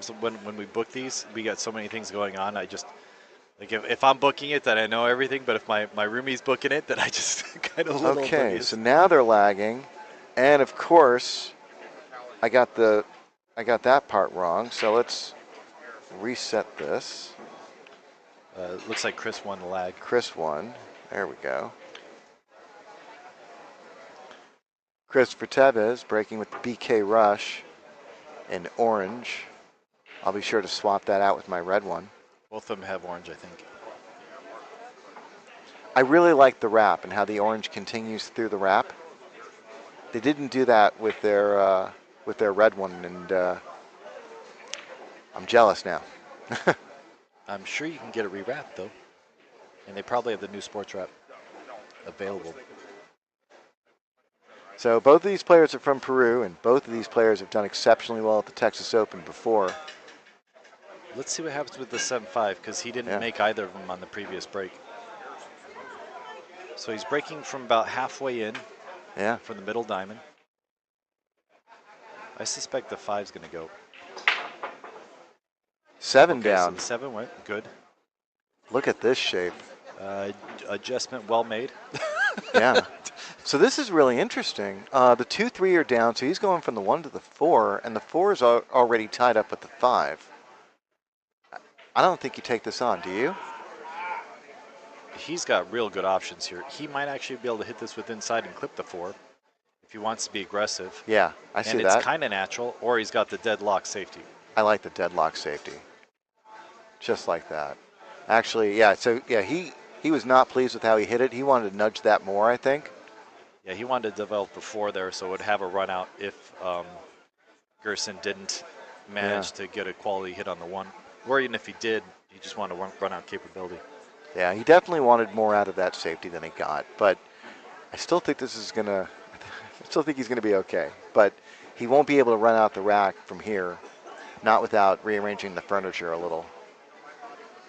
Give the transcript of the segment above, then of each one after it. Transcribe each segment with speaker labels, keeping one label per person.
Speaker 1: So when we book these, we got so many things going on. I just like if I'm booking it, then I know everything. But if my roomie's booking it, then I just kind of a little
Speaker 2: Okay,
Speaker 1: oblivious.
Speaker 2: so now they're lagging, and of course, I got that part wrong. So let's reset this.
Speaker 1: Looks like Chris won the lag.
Speaker 2: Chris won. There we go. Cristopher Tevez breaking with the BK Rush in orange. I'll be sure to swap that out with my red one.
Speaker 1: Both of them have orange, I think.
Speaker 2: I really like the wrap and how the orange continues through the wrap. They didn't do that with their red one, and I'm jealous now.
Speaker 1: I'm sure you can get it rewrapped though, and they probably have the new sports wrap available.
Speaker 2: So both of these players are from Peru, and both of these players have done exceptionally well at the Texas Open before.
Speaker 1: Let's see what happens with the 7-5 because he didn't make either of them on the previous break. So he's breaking from about halfway in.
Speaker 2: Yeah.
Speaker 1: From the middle diamond. I suspect the 5's going to go.
Speaker 2: 7 down.
Speaker 1: So the 7 went good.
Speaker 2: Look at this shape.
Speaker 1: Adjustment well made.
Speaker 2: Yeah. So this is really interesting. The 2-3 are down, so he's going from the 1 to the 4, and the 4 is already tied up with the 5. I don't think you take this on, do you?
Speaker 1: He's got real good options here. He might actually be able to hit this with inside and clip the 4 if he wants to be aggressive.
Speaker 2: Yeah, I see that.
Speaker 1: And it's kind of natural, or he's got the deadlock safety.
Speaker 2: I like the deadlock safety. Just like that. Actually, yeah, so yeah, he was not pleased with how he hit it. He wanted to nudge that more, I think.
Speaker 1: Yeah, he wanted to develop the 4 there so it would have a run out if Gerson didn't manage to get a quality hit on the 1. Or even if he did, he just wanted to run out capability.
Speaker 2: Yeah, he definitely wanted more out of that safety than he got. But I still think this is I still think he's gonna be okay. But he won't be able to run out the rack from here, not without rearranging the furniture a little.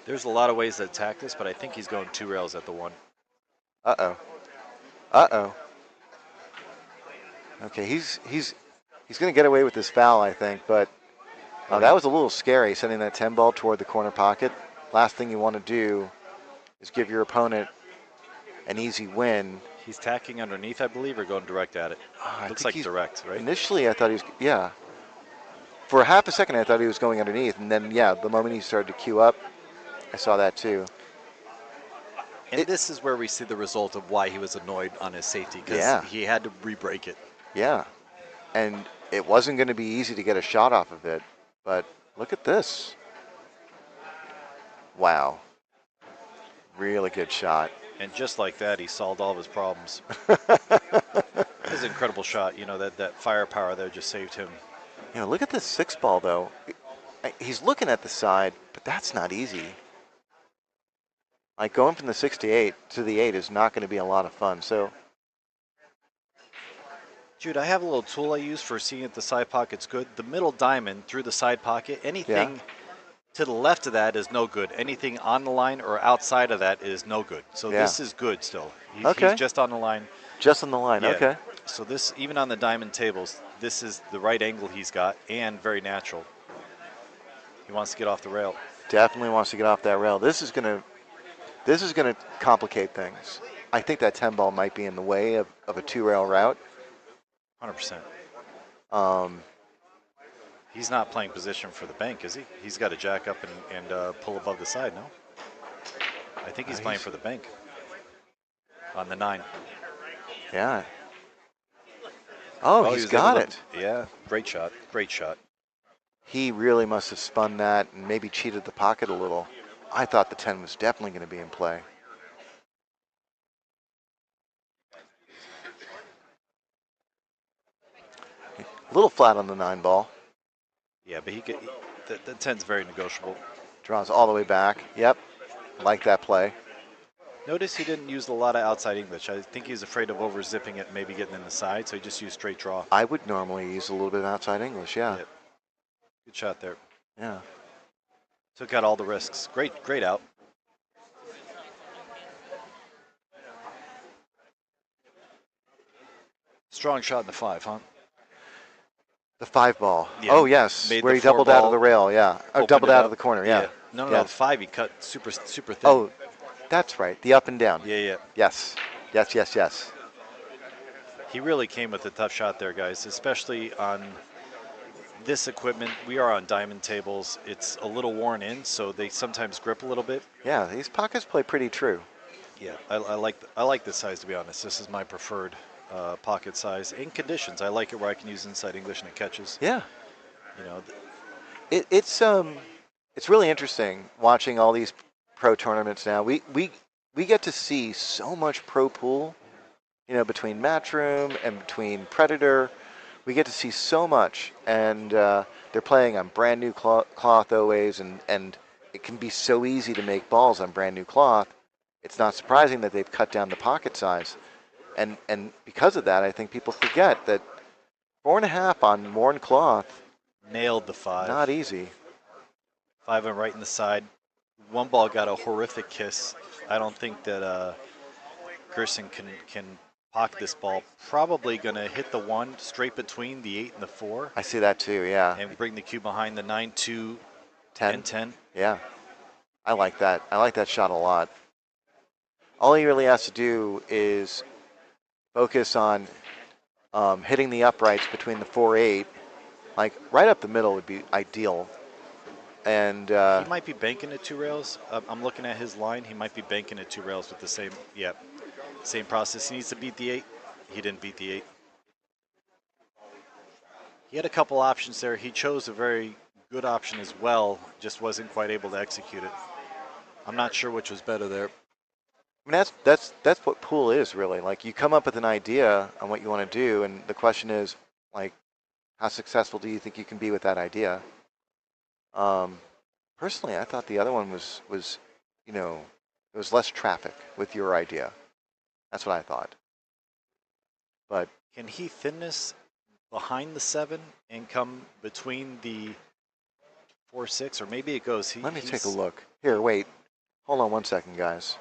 Speaker 1: There's a lot of ways to attack this, but I think he's going 2 rails at the 1.
Speaker 2: Uh-oh. Uh-oh. Okay, he's gonna get away with this foul, I think, but that was a little scary, sending that 10 ball toward the corner pocket. Last thing you want to do is give your opponent an easy win.
Speaker 1: He's tacking underneath, I believe, or going direct at it. Looks like direct, right?
Speaker 2: Initially, I thought he was, yeah. For a half a second, I thought he was going underneath, and then, yeah, the moment he started to queue up, I saw that too.
Speaker 1: And this is where we see the result of why he was annoyed on his safety, because he had to re-break it.
Speaker 2: Yeah, and it wasn't going to be easy to get a shot off of it, but look at this. Wow. Really good shot.
Speaker 1: And just like that, he solved all of his problems. It was an incredible shot. You know, that firepower there just saved him.
Speaker 2: You know, look at this 6 ball, though. He's looking at the side, but that's not easy. Like, going from the 68 to the 8 is not going to be a lot of fun, so.
Speaker 1: Jude, I have a little tool I use for seeing if the side pocket's good. The middle diamond through the side pocket, anything to the left of that is no good. Anything on the line or outside of that is no good. So this is good still. He's just on the line.
Speaker 2: Just on the line, okay.
Speaker 1: So this, even on the diamond tables, this is the right angle he's got and very natural. He wants to get off the rail.
Speaker 2: Definitely wants to get off that rail. This is gonna complicate things. I think that 10 ball might be in the way of a 2-rail route.
Speaker 1: 100%. He's not playing position for the bank, is he? He's got to jack up and pull above the side, no? I think he's playing for the bank on the 9.
Speaker 2: Yeah. Oh, he's got it.
Speaker 1: Yeah, great shot, great shot.
Speaker 2: He really must have spun that and maybe cheated the pocket a little. I thought the 10 was definitely going to be in play. A little flat on the 9 ball.
Speaker 1: Yeah, but the 10's very negotiable.
Speaker 2: Draws all the way back. Yep, like that play.
Speaker 1: Notice he didn't use a lot of outside English. I think he's afraid of over-zipping it and maybe getting in the side, so he just used straight draw.
Speaker 2: I would normally use a little bit of outside English, yeah.
Speaker 1: Yep. Good shot there.
Speaker 2: Yeah.
Speaker 1: Took out all the risks. Great out. Strong shot in the 5, huh?
Speaker 2: The 5 ball.
Speaker 1: Yeah,
Speaker 2: Oh, yes.
Speaker 1: made
Speaker 2: Where
Speaker 1: the
Speaker 2: he
Speaker 1: 4
Speaker 2: doubled out of
Speaker 1: ball,
Speaker 2: the rail, yeah. Or
Speaker 1: opened
Speaker 2: doubled
Speaker 1: it
Speaker 2: out
Speaker 1: up.
Speaker 2: of the corner, yeah.
Speaker 1: No,
Speaker 2: yes.
Speaker 1: the 5 he cut super thin.
Speaker 2: Oh, that's right. The up and down.
Speaker 1: Yeah.
Speaker 2: Yes. Yes.
Speaker 1: He really came with a tough shot there, guys, especially on this equipment. We are on diamond tables. It's a little worn in, so they sometimes grip a little bit.
Speaker 2: Yeah, these pockets play pretty true.
Speaker 1: Yeah, I like this size, to be honest. This is my preferred pocket size in conditions. I like it where I can use inside English and it catches.
Speaker 2: Yeah.
Speaker 1: You know,
Speaker 2: It's really interesting watching all these pro tournaments now. We get to see so much pro pool, between Matchroom and between Predator. We get to see so much, and they're playing on brand new cloth OAs, and it can be so easy to make balls on brand new cloth. It's not surprising that they've cut down the pocket size, and because of that, I think people forget that 4.5 on worn cloth.
Speaker 1: Nailed the 5.
Speaker 2: Not easy.
Speaker 1: 5 and right in the side. One ball got a horrific kiss. I don't think that Gerson can pocket this ball. Probably going to hit the 1 straight between the 8 and the 4.
Speaker 2: I see that too, yeah.
Speaker 1: And bring the cue behind the 9, 2,
Speaker 2: 10.
Speaker 1: and 10.
Speaker 2: Yeah. I like that. I like that shot a lot. All he really has to do is focus on hitting the uprights between the 4-8. Like right up the middle would be ideal. And
Speaker 1: he might be banking at 2 rails. I'm looking at his line. He might be banking at 2 rails with the same process. He needs to beat the 8. He didn't beat the 8. He had a couple options there. He chose a very good option as well, just wasn't quite able to execute it. I'm not sure which was better there.
Speaker 2: I mean, that's what pool is really. Like you come up with an idea on what you want to do, and the question is like, how successful do you think you can be with that idea? Personally, I thought the other one was there was less traffic with your idea. That's what I thought. But
Speaker 1: can he thin this behind the 7 and come between the 4-6, or maybe it goes?
Speaker 2: Let me take a look. Here, wait. Hold on 1 second, guys.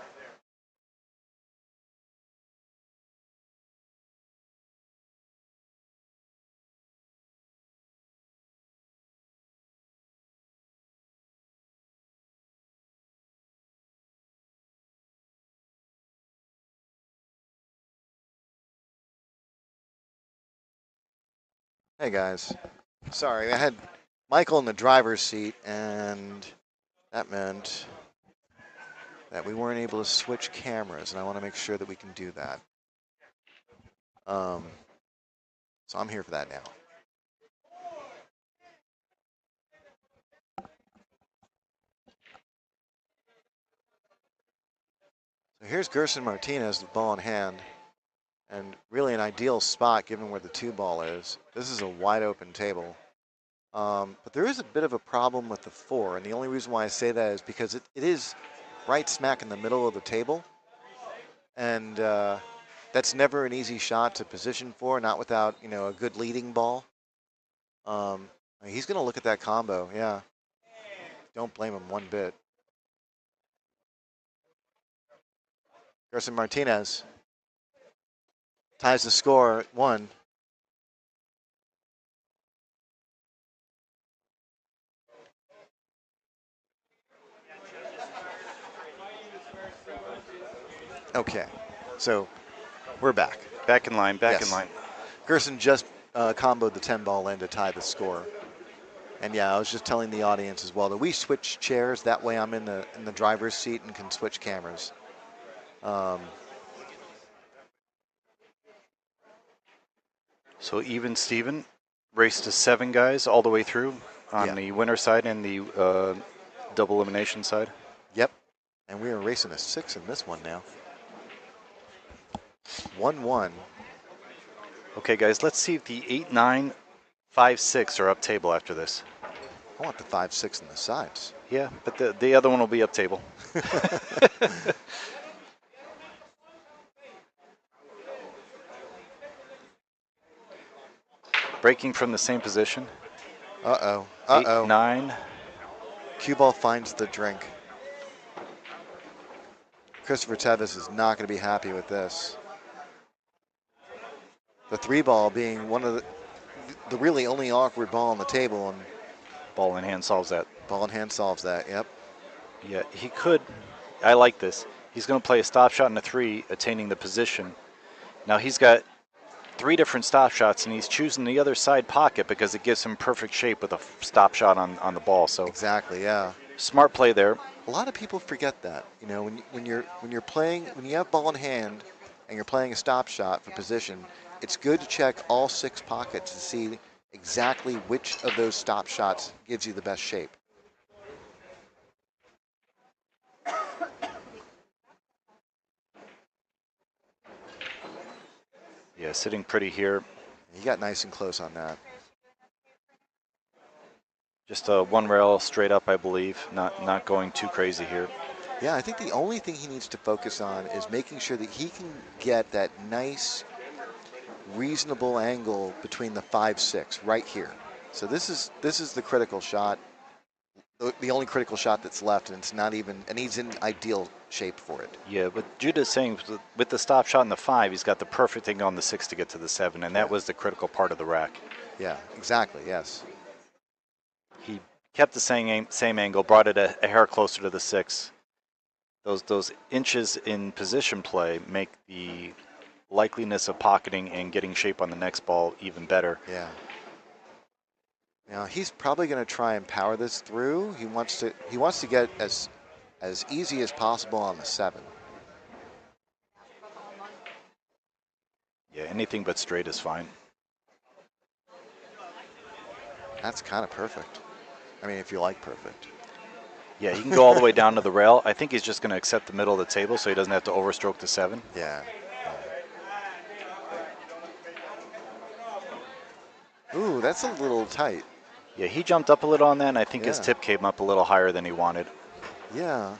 Speaker 2: Hey guys, sorry, I had Michael in the driver's seat, and that meant that we weren't able to switch cameras, and I want to make sure that we can do that. So I'm here for that now. So here's Gerson Martinez, the ball in hand. And really an ideal spot given where the 2 ball is. This is a wide open table. But there is a bit of a problem with the 4. And the only reason why I say that is because it is right smack in the middle of the table. And that's never an easy shot to position for, not without, a good leading ball. He's going to look at that combo, yeah. Don't blame him one bit. Gerson Martinez ties the score at 1. Okay, so we're back.
Speaker 1: Back in line, back
Speaker 2: Yes.
Speaker 1: in line.
Speaker 2: Gerson just comboed the 10 ball in to tie the score. And yeah, I was just telling the audience as well that we switch chairs. That way I'm in the driver's seat and can switch cameras.
Speaker 1: So even Steven raced to 7 guys all the way through on the winner side and the double elimination side.
Speaker 2: Yep. And we are racing a 6 in this one now. 1-1.
Speaker 1: Okay, guys, let's see if the 8, 9, 5, 6 are up table after this.
Speaker 2: I want the 5, 6 in the sides.
Speaker 1: Yeah, but the other one will be up table. Breaking from the same position.
Speaker 2: Uh-oh.
Speaker 1: 8, 9.
Speaker 2: Cue ball finds the drink. Cristopher Tevez is not going to be happy with this. The 3 ball being one of the really only awkward ball on the table, and
Speaker 1: Ball in hand solves that.
Speaker 2: ball in hand solves that. Yep.
Speaker 1: Yeah, he could. I like this. He's going to play a stop shot and a 3, attaining the position. Now he's got 3 different stop shots, and he's choosing the other side pocket because it gives him perfect shape with a stop shot on the ball. So
Speaker 2: exactly, yeah.
Speaker 1: Smart play there.
Speaker 2: A lot of people forget that. You know, when you're playing, when you have ball in hand and you're playing a stop shot for position, it's good to check all 6 pockets to see exactly which of those stop shots gives you the best shape.
Speaker 1: Yeah, sitting pretty here.
Speaker 2: He got nice and close on that.
Speaker 1: Just a 1 rail straight up, I believe. Not going too crazy here.
Speaker 2: Yeah, I think the only thing he needs to focus on is making sure that he can get that nice, reasonable angle between the 5-6 right here. So this is the critical shot, the only critical shot that's left, and it's not even, and he's in ideal shape for it.
Speaker 1: Yeah, but Judah is saying with the stop shot in the 5, he's got the perfect thing on the 6 to get to the 7, and that was the critical part of the rack.
Speaker 2: Yeah, exactly. Yes.
Speaker 1: He kept the same angle, brought it a hair closer to the 6. Those inches in position play make the likeliness of pocketing and getting shape on the next ball even better.
Speaker 2: Yeah. Now he's probably going to try and power this through. He wants to get as easy as possible on the 7.
Speaker 1: Yeah, anything but straight is fine.
Speaker 2: That's kind of perfect. I mean, if you like perfect.
Speaker 1: Yeah, he can go all the way down to the rail. I think he's just going to accept the middle of the table so he doesn't have to overstroke the 7.
Speaker 2: Yeah. Ooh, that's a little tight.
Speaker 1: Yeah, he jumped up a little on that, and I think his tip came up a little higher than he wanted.
Speaker 2: Yeah.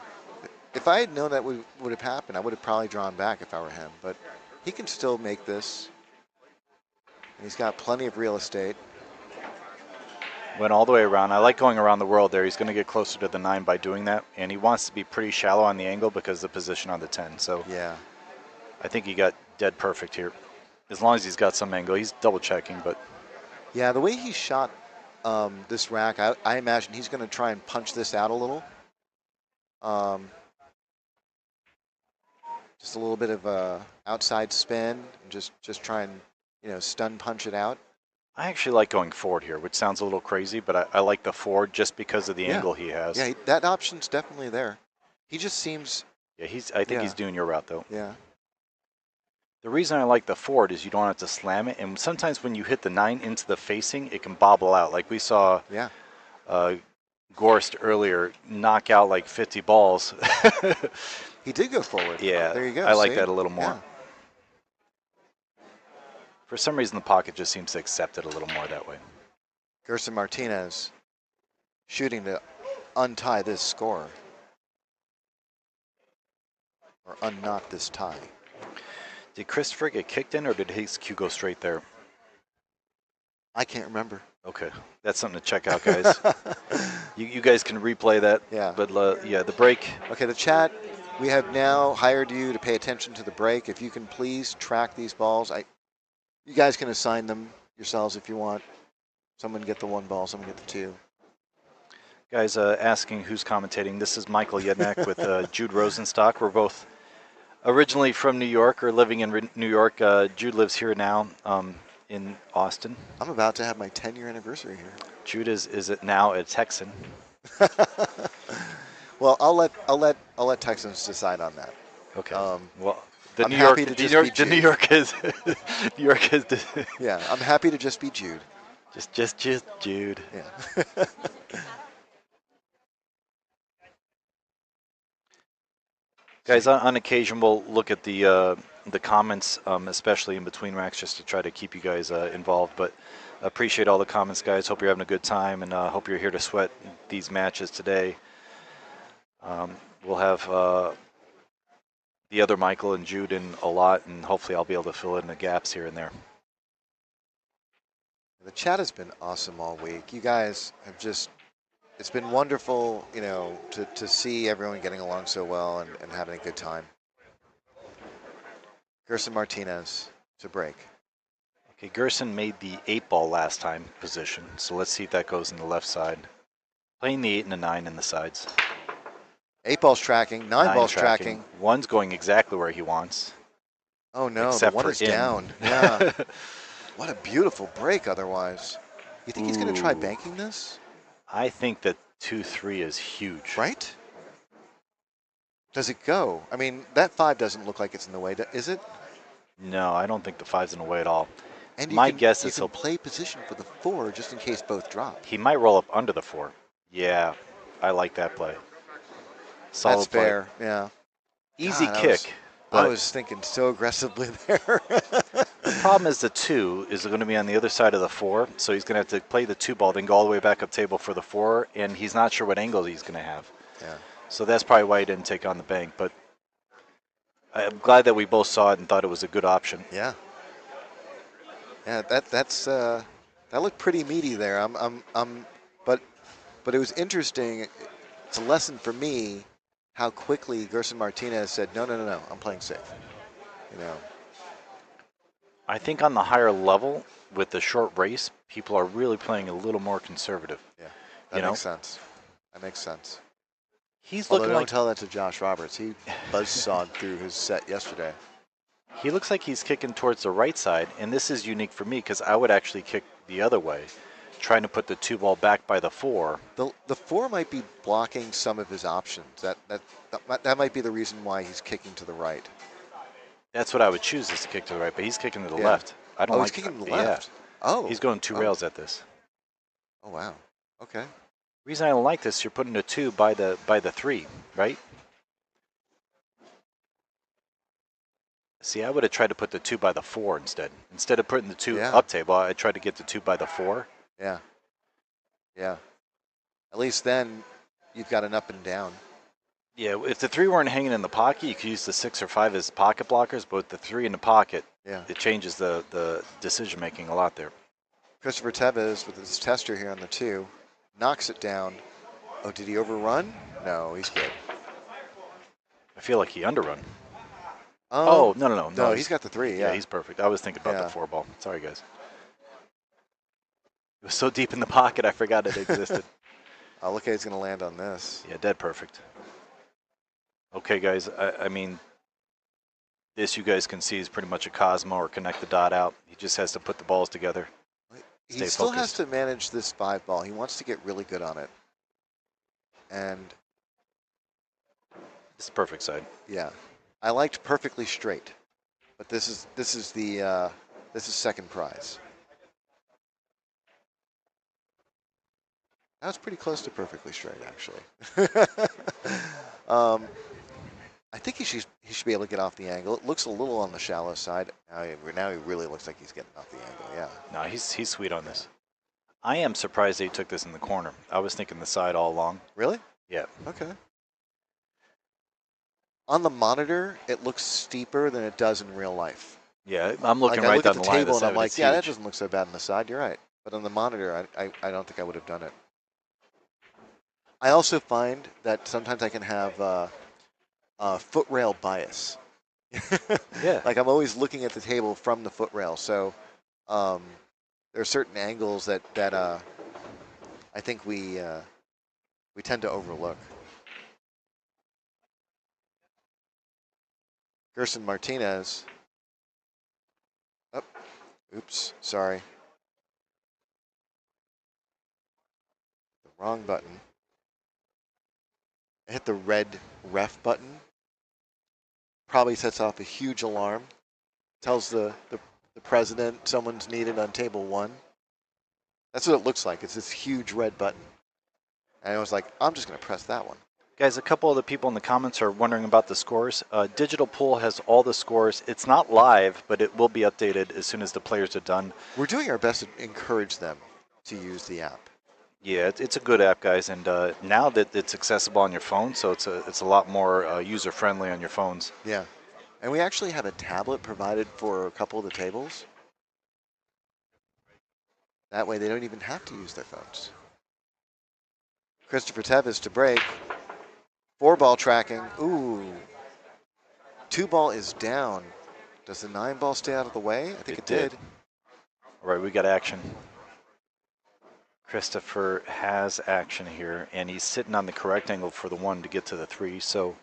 Speaker 2: If I had known that would have happened, I would have probably drawn back if I were him. But he can still make this. And he's got plenty of real estate.
Speaker 1: Went all the way around. I like going around the world there. He's going to get closer to the 9 by doing that, and he wants to be pretty shallow on the angle because of the position on the 10. So
Speaker 2: yeah,
Speaker 1: I think he got dead perfect here. As long as he's got some angle, he's double checking. But
Speaker 2: yeah, the way he shot this rack, I imagine he's going to try and punch this out a little. Just a little bit of a outside spin, and just try and stun punch it out.
Speaker 1: I actually like going forward here, which sounds a little crazy, but I like the forward just because of the angle he has.
Speaker 2: Yeah, that option's definitely there. He just seems.
Speaker 1: Yeah, I think he's doing your route though.
Speaker 2: Yeah.
Speaker 1: The reason I like the forward is you don't have to slam it, and sometimes when you hit the 9 into the facing, it can bobble out. Like we saw Gorst earlier knock out like 50 balls.
Speaker 2: He did go forward.
Speaker 1: Yeah,
Speaker 2: there you go.
Speaker 1: I like that a little more.
Speaker 2: Yeah.
Speaker 1: For some reason, the pocket just seems to accept it a little more that way.
Speaker 2: Gerson Martinez shooting to untie this score. Or unknot this tie.
Speaker 1: Did Cristopher get kicked in, or did his cue go straight there?
Speaker 2: I can't remember.
Speaker 1: Okay, that's something to check out, guys. you guys can replay that.
Speaker 2: Yeah.
Speaker 1: But yeah, the break.
Speaker 2: Okay, the chat. We have now hired you to pay attention to the break. If you can please track these balls. You guys can assign them yourselves if you want. Someone get the 1 ball, someone get the 2.
Speaker 1: Guys asking who's commentating. This is Michael Yednak with Jude Rosenstock. We're both originally from New York or living in New York. Jude lives here now in Austin.
Speaker 2: I'm about to have my 10-year anniversary here.
Speaker 1: Jude is now a Texan.
Speaker 2: Well, I'll let Texans decide on that.
Speaker 1: Okay. Well, the
Speaker 2: I'm
Speaker 1: New York,
Speaker 2: happy to
Speaker 1: the
Speaker 2: just
Speaker 1: New York,
Speaker 2: be
Speaker 1: the
Speaker 2: Jude.
Speaker 1: New York is New York is.
Speaker 2: Yeah, I'm happy to just be Jude.
Speaker 1: Just Jude.
Speaker 2: Yeah.
Speaker 1: Guys, on occasion we'll look at the comments, especially in between racks, just to try to keep you guys involved. But appreciate all the comments, guys. Hope you're having a good time, and hope you're here to sweat these matches today. We'll have the other Michael and Jude in a lot, and hopefully I'll be able to fill in the gaps here and there.
Speaker 2: The chat has been awesome all week. You guys have just, it's been wonderful, to see everyone getting along so well and having a good time. Gerson Martinez to break.
Speaker 1: Okay, Gerson made the 8-ball last time position, so let's see if that goes in the left side. Playing the 8 and the 9 in the sides.
Speaker 2: 8-ball's tracking, 9-ball's tracking.
Speaker 1: 1's going exactly where he wants.
Speaker 2: Oh no,
Speaker 1: except
Speaker 2: the 1
Speaker 1: for
Speaker 2: is
Speaker 1: in.
Speaker 2: down. Yeah. What a beautiful break otherwise. You think he's going to try banking this?
Speaker 1: I think that 2-3 is huge.
Speaker 2: Right? Does it go? I mean, that 5 doesn't look like it's in the way, is it?
Speaker 1: No, I don't think the 5's in the way at all.
Speaker 2: And
Speaker 1: my guess is
Speaker 2: he'll play position for the 4 just in case both drop.
Speaker 1: He might roll up under the 4. Yeah, I like that play. Solid
Speaker 2: That's fair, yeah.
Speaker 1: Easy
Speaker 2: God,
Speaker 1: kick.
Speaker 2: I was thinking so aggressively there.
Speaker 1: The problem is the 2 is going to be on the other side of the 4, so he's going to have to play the 2 ball, then go all the way back up table for the 4, and he's not sure what angle he's going to have.
Speaker 2: Yeah.
Speaker 1: So that's probably why he didn't take on the bank, but I'm glad that we both saw it and thought it was a good option.
Speaker 2: Yeah. Yeah, that looked pretty meaty there. But it was interesting. It's a lesson for me how quickly Gerson Martinez said, no, I'm playing safe. You know.
Speaker 1: I think on the higher level with the short race, people are really playing a little more conservative.
Speaker 2: Yeah, that makes sense. That makes sense.
Speaker 1: He's looking
Speaker 2: don't tell that to Josh Roberts. He buzzsawed through his set yesterday.
Speaker 1: He looks like he's kicking towards the right side, and this is unique for me because I would actually kick the other way, trying to put the 2 ball back by the 4.
Speaker 2: The 4 might be blocking some of his options. That might be the reason why he's kicking to the right.
Speaker 1: That's what I would choose, is to kick to the right, but he's kicking to the left. I don't
Speaker 2: he's kicking to the left.
Speaker 1: Yeah.
Speaker 2: Oh.
Speaker 1: He's going 2 rails at this.
Speaker 2: Oh wow. Okay.
Speaker 1: Reason I don't like this, you're putting a 2 by the 3, right? See, I would have tried to put the 2 by the 4 instead. Instead of putting the 2 up table, I tried to get the 2 by the 4.
Speaker 2: Yeah. Yeah. At least then you've got an up and down.
Speaker 1: Yeah, if the 3 weren't hanging in the pocket, you could use the 6 or 5 as pocket blockers, but with the 3 in the pocket, it changes the decision making a lot there.
Speaker 2: Cristopher Tevez with his tester here on the 2, knocks it down. Oh, did he overrun? No, he's good.
Speaker 1: I feel like he underrun. Oh, no.
Speaker 2: No, he's got the 3,
Speaker 1: yeah. He's perfect. I was thinking about the 4 ball. Sorry, guys. It was so deep in the pocket, I forgot it existed.
Speaker 2: Oh, look, he's going to land on this.
Speaker 1: Yeah, dead perfect. Okay, guys, I mean, this you guys can see is pretty much a Cosmo or connect the dot out. He just has to put the balls together.
Speaker 2: He still has to manage this 5 ball. He wants to get really good on it. And
Speaker 1: this is perfect side.
Speaker 2: Yeah. I liked perfectly straight, but this is second prize. That was pretty close to perfectly straight, actually. I think he should be able to get off the angle. It looks a little on the shallow side. Now he really looks like he's getting off the angle. Yeah.
Speaker 1: No, he's sweet on this. I am surprised that he took this in the corner. I was thinking the side all along.
Speaker 2: Really?
Speaker 1: Yeah.
Speaker 2: Okay. On the monitor, it looks steeper than it does in real life.
Speaker 1: Yeah, I'm looking
Speaker 2: right
Speaker 1: down
Speaker 2: the
Speaker 1: line.
Speaker 2: Table and I'm like, yeah, that doesn't look so bad on the side. You're right. But on the monitor, I don't think I would have done it. I also find that sometimes I can have foot rail bias.
Speaker 1: Yeah.
Speaker 2: Like I'm always looking at the table from the foot rail. So there are certain angles that I think we tend to overlook. Gerson Martinez. Oh, oops, sorry. The wrong button. I hit the red ref button. Probably sets off a huge alarm. Tells the president someone's needed on table 1. That's what it looks like. It's this huge red button. And I was like, I'm just going to press that one.
Speaker 1: Guys, a couple of the people in the comments are wondering about the scores. Digital Pool has all the scores. It's not live, but it will be updated as soon as the players are done.
Speaker 2: We're doing our best to encourage them to use the app.
Speaker 1: Yeah, it's a good app, guys, and now that it's accessible on your phone, so it's a lot more user-friendly on your phones.
Speaker 2: Yeah, and we actually have a tablet provided for a couple of the tables. That way they don't even have to use their phones. Cristopher Tevez to break. 4 ball tracking. Ooh. 2 ball is down. Does the 9 ball stay out of the way? I think it did.
Speaker 1: All right, we got action. Cristopher has action here, and he's sitting on the correct angle for the 1 to get to the 3, so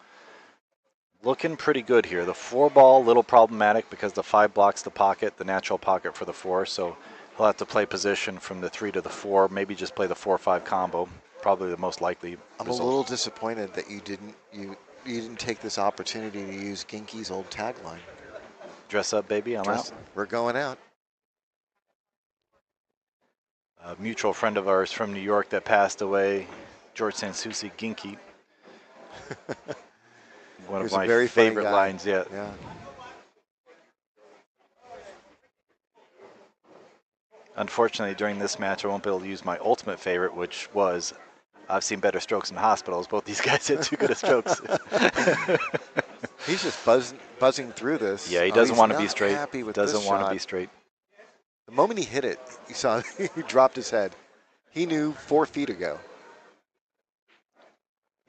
Speaker 1: looking pretty good here. The 4 ball, a little problematic because the 5 blocks the pocket, the natural pocket for the 4, so he'll have to play position from the 3 to the 4, maybe just play the 4-5 combo, probably the most likely
Speaker 2: I'm
Speaker 1: result.
Speaker 2: a little disappointed that you didn't take this opportunity to use Ginky's old tagline.
Speaker 1: Dress up, baby, I'm out.
Speaker 2: We're going out.
Speaker 1: A mutual friend of ours from New York that passed away, George Sansusi Ginky. One of my favorite lines yet.
Speaker 2: Yeah.
Speaker 1: Unfortunately, during this match, I won't be able to use my ultimate favorite, which was, I've seen better strokes in hospitals. Both these guys had too good of strokes.
Speaker 2: He's just buzzing through this.
Speaker 1: Yeah, he doesn't want to be straight.
Speaker 2: Happy with
Speaker 1: doesn't
Speaker 2: this
Speaker 1: want
Speaker 2: shot.
Speaker 1: to be straight.
Speaker 2: The moment he hit it, you saw he dropped his head. He knew 4 feet ago.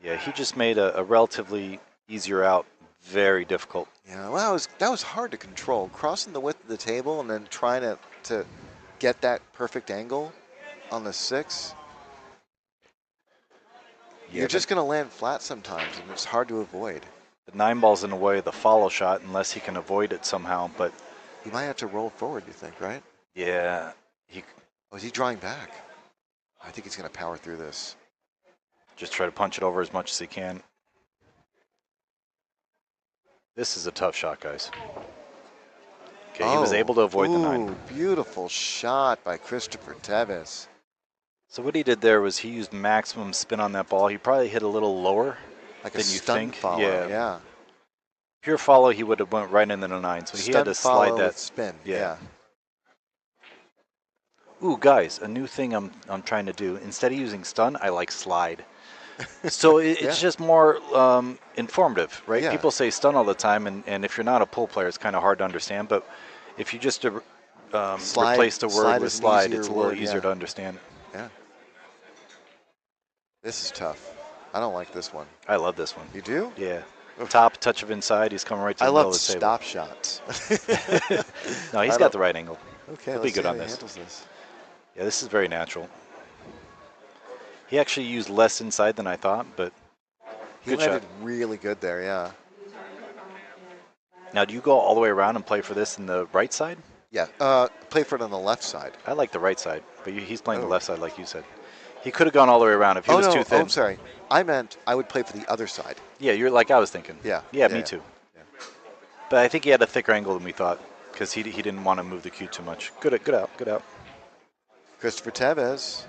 Speaker 1: Yeah, he just made a relatively easier out very difficult.
Speaker 2: Yeah, well, that was hard to control. Crossing the width of the table and then trying to get that perfect angle on the 6.
Speaker 1: Yeah,
Speaker 2: you're just going to land flat sometimes, and it's hard to avoid.
Speaker 1: The 9 ball's in the way of the follow shot unless he can avoid it somehow, but
Speaker 2: he might have to roll forward, you think, right?
Speaker 1: Yeah.
Speaker 2: Is he drawing back? I think he's going to power through this.
Speaker 1: Just try to punch it over as much as he can. This is a tough shot, guys. Okay, he was able to avoid the 9.
Speaker 2: Beautiful shot by Christopher Tevez.
Speaker 1: So what he did there was he used maximum spin on that ball. He probably hit a little lower
Speaker 2: like
Speaker 1: than
Speaker 2: a
Speaker 1: you
Speaker 2: stun
Speaker 1: think.
Speaker 2: Follow, yeah.
Speaker 1: Pure follow, he would have went right into the 9. So he had to slide that
Speaker 2: with spin.
Speaker 1: Yeah. Ooh, guys, a new thing I'm trying to do. Instead of using stun, I like slide. So it's just more informative, right?
Speaker 2: Yeah.
Speaker 1: People say stun all the time, and if you're not a pool player, it's kind of hard to understand. But if you just replace the word with slide, it's a little easier to understand.
Speaker 2: Yeah. This is tough. I don't like this one.
Speaker 1: I love this one.
Speaker 2: You do?
Speaker 1: Yeah. Top, touch of inside. He's coming right to the middle of the table.
Speaker 2: I love stop shots.
Speaker 1: No, he's got the right angle.
Speaker 2: Okay,
Speaker 1: He'll be good on this. Yeah, this is very natural. He actually used less inside than I thought, but
Speaker 2: he landed really good there, yeah.
Speaker 1: Now, do you go all the way around and play for this in the right side?
Speaker 2: Yeah, play for it on the left side.
Speaker 1: I like the right side, but he's playing the left side like you said. He could have gone all the way around if he was too thin.
Speaker 2: Oh, I'm sorry. I meant I would play for the other side.
Speaker 1: Yeah, you're like I was thinking.
Speaker 2: Yeah.
Speaker 1: Yeah, me too. Yeah. But I think he had a thicker angle than we thought because he didn't want to move the cue too much. Good out.
Speaker 2: Christopher Tevez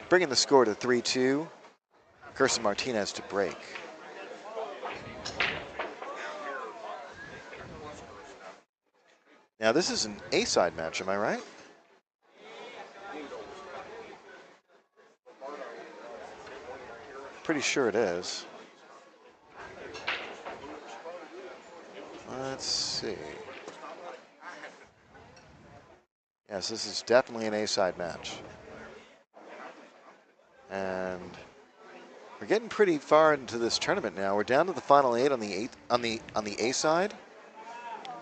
Speaker 2: bringing the score to 3-2. Gerson Martinez to break. Now this is an A-side match, am I right? Pretty sure it is. Let's see. Yes, this is definitely an A-side match. And we're getting pretty far into this tournament now. We're down to the final 8 on the A side.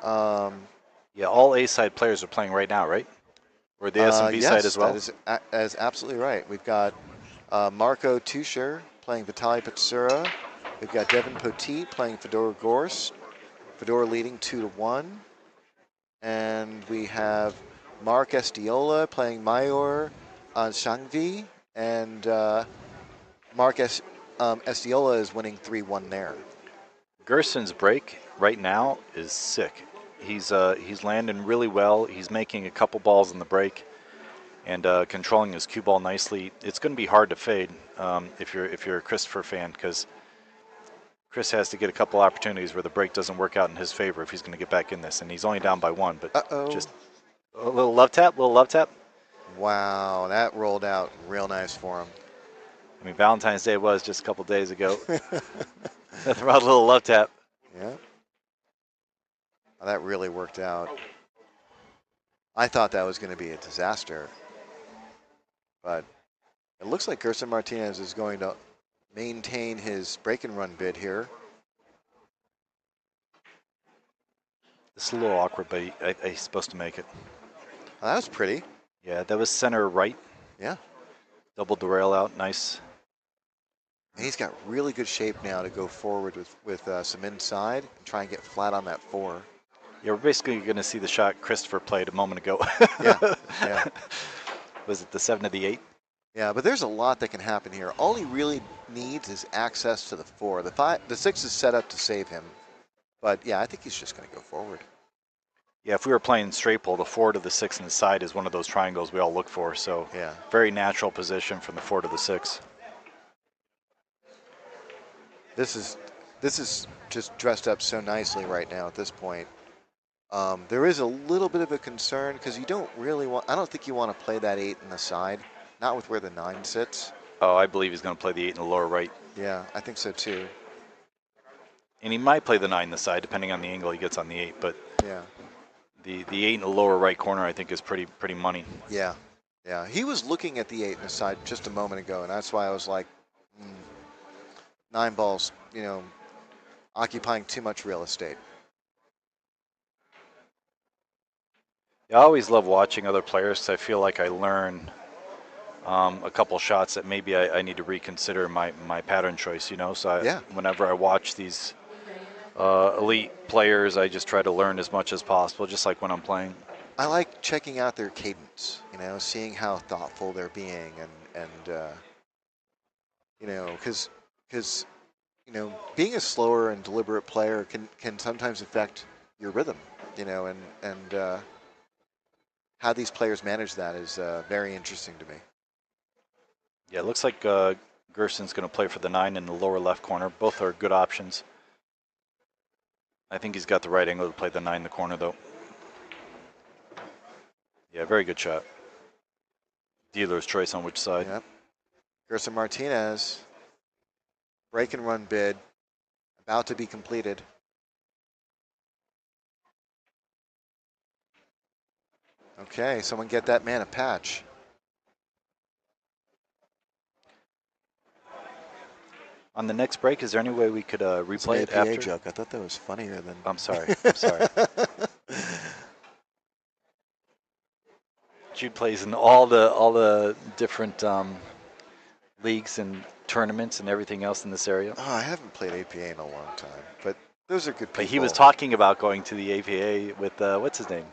Speaker 1: Yeah, all A side players are playing right now, right? Or the S and B side as well?
Speaker 2: That is absolutely right. We've got Marco Tuscher playing Vitaly Petsura. We've got Devin Poteet playing Fedor Gorst. Fedor leading 2-1. And we have Mark Estiola playing Mayor Shangvi. And Mark Estiola is winning 3-1 there.
Speaker 1: Gerson's break right now is sick. He's landing really well. He's making a couple balls in the break and controlling his cue ball nicely. It's going to be hard to fade if you're a Cristopher fan because Chris has to get a couple opportunities where the break doesn't work out in his favor if he's going to get back in this. And he's only down by 1, but just a little love tap.
Speaker 2: Wow, that rolled out real nice for him.
Speaker 1: I mean, Valentine's Day was just a couple days ago. Nothing wrong with a little love tap.
Speaker 2: Yeah. Well, that really worked out. I thought that was going to be a disaster. But it looks like Gerson Martinez is going to maintain his break and run bid here.
Speaker 1: This is a little awkward, but he's supposed to make it.
Speaker 2: Well, that was pretty.
Speaker 1: Yeah, that was center right.
Speaker 2: Yeah.
Speaker 1: Doubled the rail out, nice.
Speaker 2: And he's got really good shape now to go forward with some inside and try and get flat on that 4.
Speaker 1: Yeah, we're basically going to see the shot Cristopher played a moment ago.
Speaker 2: Yeah, yeah.
Speaker 1: Was it the 7 to the 8?
Speaker 2: Yeah, but there's a lot that can happen here. All he really needs is access to the 4. The 6 is set up to save him. But yeah, I think he's just going to go forward.
Speaker 1: Yeah, if we were playing straight pull, the 4 to the 6 and the side is one of those triangles we all look for. So
Speaker 2: yeah,
Speaker 1: very natural position from the 4 to the 6.
Speaker 2: This is just dressed up so nicely right now at this point. There is a little bit of a concern because you don't really want, I don't think you want to play that 8 in the side, not with where the 9 sits.
Speaker 1: Oh, I believe he's going to play the 8 in the lower right.
Speaker 2: Yeah, I think so too.
Speaker 1: And he might play the 9 in the side depending on the angle he gets on the 8, but
Speaker 2: yeah,
Speaker 1: the 8 in the lower right corner I think is pretty money.
Speaker 2: Yeah, yeah. He was looking at the 8 in the side just a moment ago, and that's why I was like, 9 balls, you know, occupying too much real estate.
Speaker 1: Yeah, I always love watching other players because I feel like I learn a couple shots that maybe I need to reconsider my pattern choice, you know? So whenever I watch these elite players, I just try to learn as much as possible, just like when I'm playing.
Speaker 2: I like checking out their cadence, you know, seeing how thoughtful they're being and you know, because you know, being a slower and deliberate player can sometimes affect your rhythm, you know, and how these players manage that is very interesting to me.
Speaker 1: Yeah, it looks like Gerson's going to play for the 9 in the lower left corner. Both are good options. I think he's got the right angle to play the 9 in the corner, though. Yeah, very good shot. Dealer's choice on which side.
Speaker 2: Yep. Gerson Martinez, break and run bid, about to be completed. Okay, someone get that man a patch.
Speaker 1: On the next break, is there any way we could replay it after?
Speaker 2: Joke. I thought that was funnier than.
Speaker 1: I'm sorry. I'm sorry. Jude plays in all the different leagues and tournaments and everything else in this area.
Speaker 2: Oh, I haven't played APA in a long time, but those are good people.
Speaker 1: But he was talking about going to the APA with what's his name?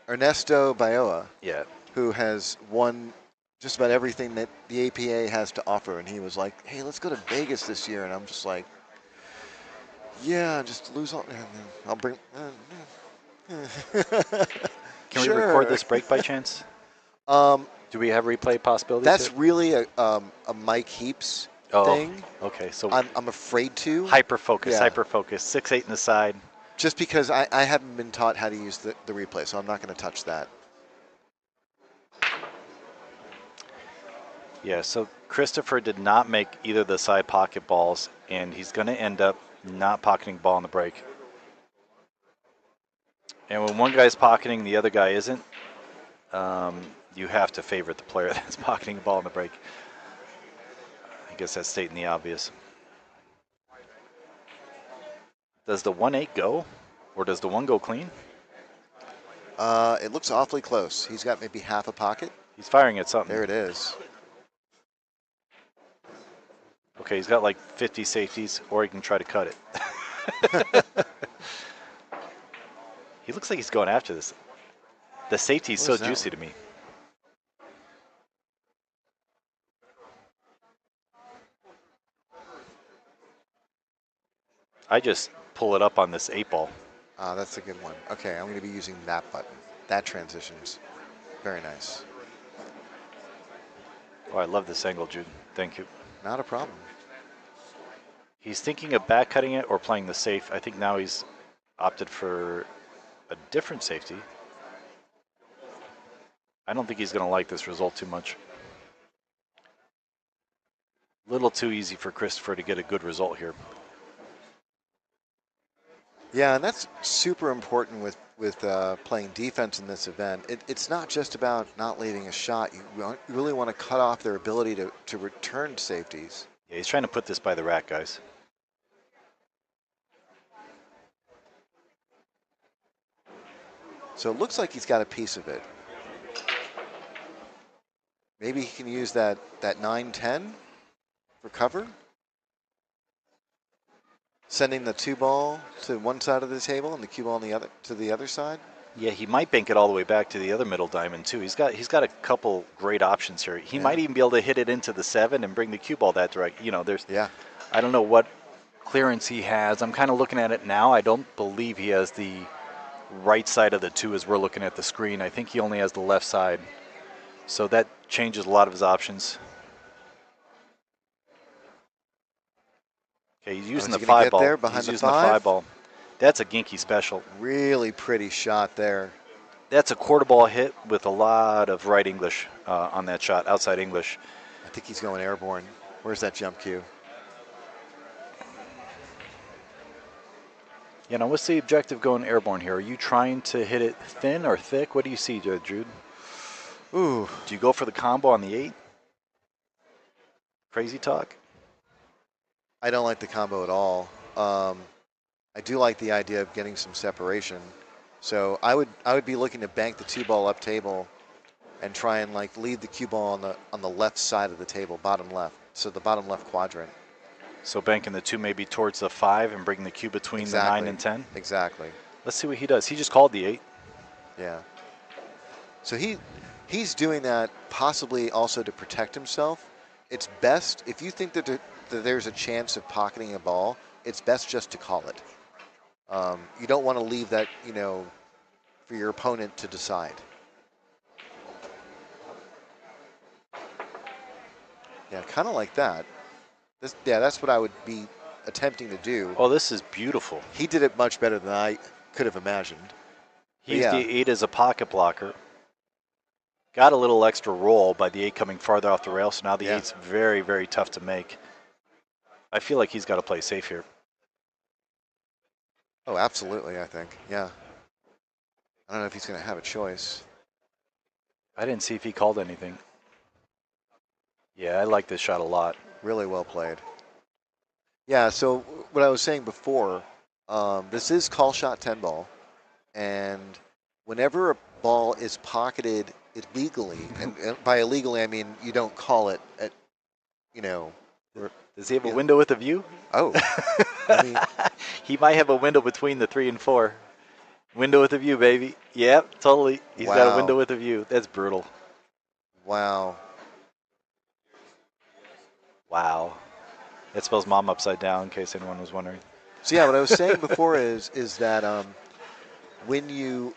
Speaker 2: Ernesto Bayoa.
Speaker 1: Yeah.
Speaker 2: Who has won just about everything that the APA has to offer, and he was like, "Hey, let's go to Vegas this year," and I'm just like, "Yeah, just lose all. I'll bring."
Speaker 1: Can we record this break by chance? Do we have replay possibilities?
Speaker 2: That's
Speaker 1: here?
Speaker 2: really a Mike Heaps thing.
Speaker 1: Okay, so
Speaker 2: I'm afraid to.
Speaker 1: Hyper focus. 6-8 in the side.
Speaker 2: Just because I haven't been taught how to use the replay, so I'm not going to touch that.
Speaker 1: Yeah, so Cristopher did not make either of the side pocket balls, and he's going to end up not pocketing ball on the break. And when one guy's pocketing, the other guy isn't, you have to favorite the player that's pocketing the ball on the break. I guess that's stating the obvious. Does the 1-8 go, or does the 1 go clean?
Speaker 2: It looks awfully close. He's got maybe half a pocket.
Speaker 1: He's firing at something.
Speaker 2: There it is.
Speaker 1: Okay, he's got like 50 safeties, or he can try to cut it. He looks like he's going after this. The safety is so juicy to me. I just pull it up on this 8 ball.
Speaker 2: That's a good one. Okay, I'm going to be using that button. That transition's very nice.
Speaker 1: Oh, I love this angle, Jude. Thank you.
Speaker 2: Not a problem.
Speaker 1: He's thinking of back cutting it or playing the safe. I think now he's opted for a different safety. I don't think he's going to like this result too much. A little too easy for Cristopher to get a good result here.
Speaker 2: Yeah, and that's super important with playing defense in this event. It's not just about not leaving a shot. You really want to cut off their ability to return safeties.
Speaker 1: Yeah, he's trying to put this by the rack, guys.
Speaker 2: So it looks like he's got a piece of it. Maybe he can use that 9-10 for cover. Sending the 2-ball to one side of the table and the cue ball on the other to the other side.
Speaker 1: Yeah, he might bank it all the way back to the other middle diamond too. He's got a couple great options here. He might even be able to hit it into the 7 and bring the cue ball that direct. You know, there's I don't know what clearance he has. I'm kind of looking at it now. I don't believe he has the right side of the 2 as we're looking at the screen. I think he only has the left side. So that changes a lot of his options. Okay, he's using the 5 ball. He's using the 5 ball. That's a ginky special.
Speaker 2: Really pretty shot there.
Speaker 1: That's a quarter ball hit with a lot of right English on that shot, outside English.
Speaker 2: I think he's going airborne. Where's that jump cue?
Speaker 1: You know, what's the objective going airborne here? Are you trying to hit it thin or thick? What do you see, Jude?
Speaker 2: Ooh.
Speaker 1: Do you go for the combo on the 8? Crazy talk?
Speaker 2: I don't like the combo at all. I do like the idea of getting some separation. So I would be looking to bank the 2-ball up table and try and like leave the cue ball on the left side of the table, bottom left. So the bottom left quadrant.
Speaker 1: So banking the 2 maybe towards the 5 and bringing the cue between the 9 and 10?
Speaker 2: Exactly.
Speaker 1: Let's see what he does. He just called the 8.
Speaker 2: Yeah. So he's doing that possibly also to protect himself. It's best, if you think that there's a chance of pocketing a ball, it's best just to call it. You don't want to leave that, you know, for your opponent to decide. Yeah, kind of like that. That's what I would be attempting to do.
Speaker 1: Oh, this is beautiful.
Speaker 2: He did it much better than I could have imagined.
Speaker 1: He used the 8 as a pocket blocker. Got a little extra roll by the 8 coming farther off the rail, so now the 8's very, very tough to make. I feel like he's got to play safe here.
Speaker 2: Oh, absolutely, I think. Yeah. I don't know if he's going to have a choice.
Speaker 1: I didn't see if he called anything. Yeah, I like this shot a lot.
Speaker 2: Really well played. Yeah, so what I was saying before, this is call shot 10 ball, and whenever a ball is pocketed illegally, and by illegally I mean you don't call it at, you know.
Speaker 1: Does he have a window with a view?
Speaker 2: Oh, I mean,
Speaker 1: he might have a window between the 3 and 4. Window with a view, baby. Yep, totally. He's got a window with a view. That's brutal.
Speaker 2: Wow.
Speaker 1: Wow. That spells mom upside down, in case anyone was wondering.
Speaker 2: So yeah, what I was saying before is that when you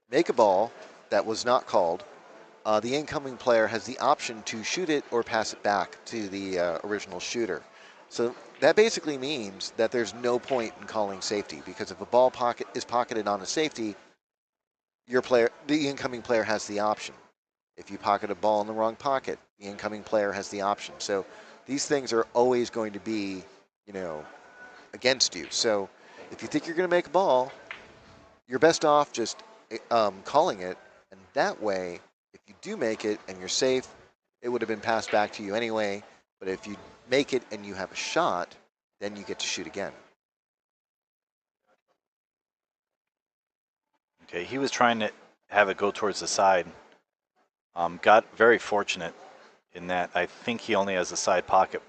Speaker 2: make a ball that was not called, the incoming player has the option to shoot it or pass it back to the original shooter. So that basically means that there's no point in calling safety, because if a ball is pocketed on a safety, the incoming player has the option. If you pocket a ball in the wrong pocket, the incoming player has the option. So these things are always going to be, you know, against you. So if you think you're going to make a ball, you're best off just calling it, and that way, if you do make it and you're safe, it would have been passed back to you anyway. But if you make it and you have a shot, then you get to shoot again.
Speaker 1: Okay, he was trying to have it go towards the side. Got very fortunate in that I think he only has a side pocket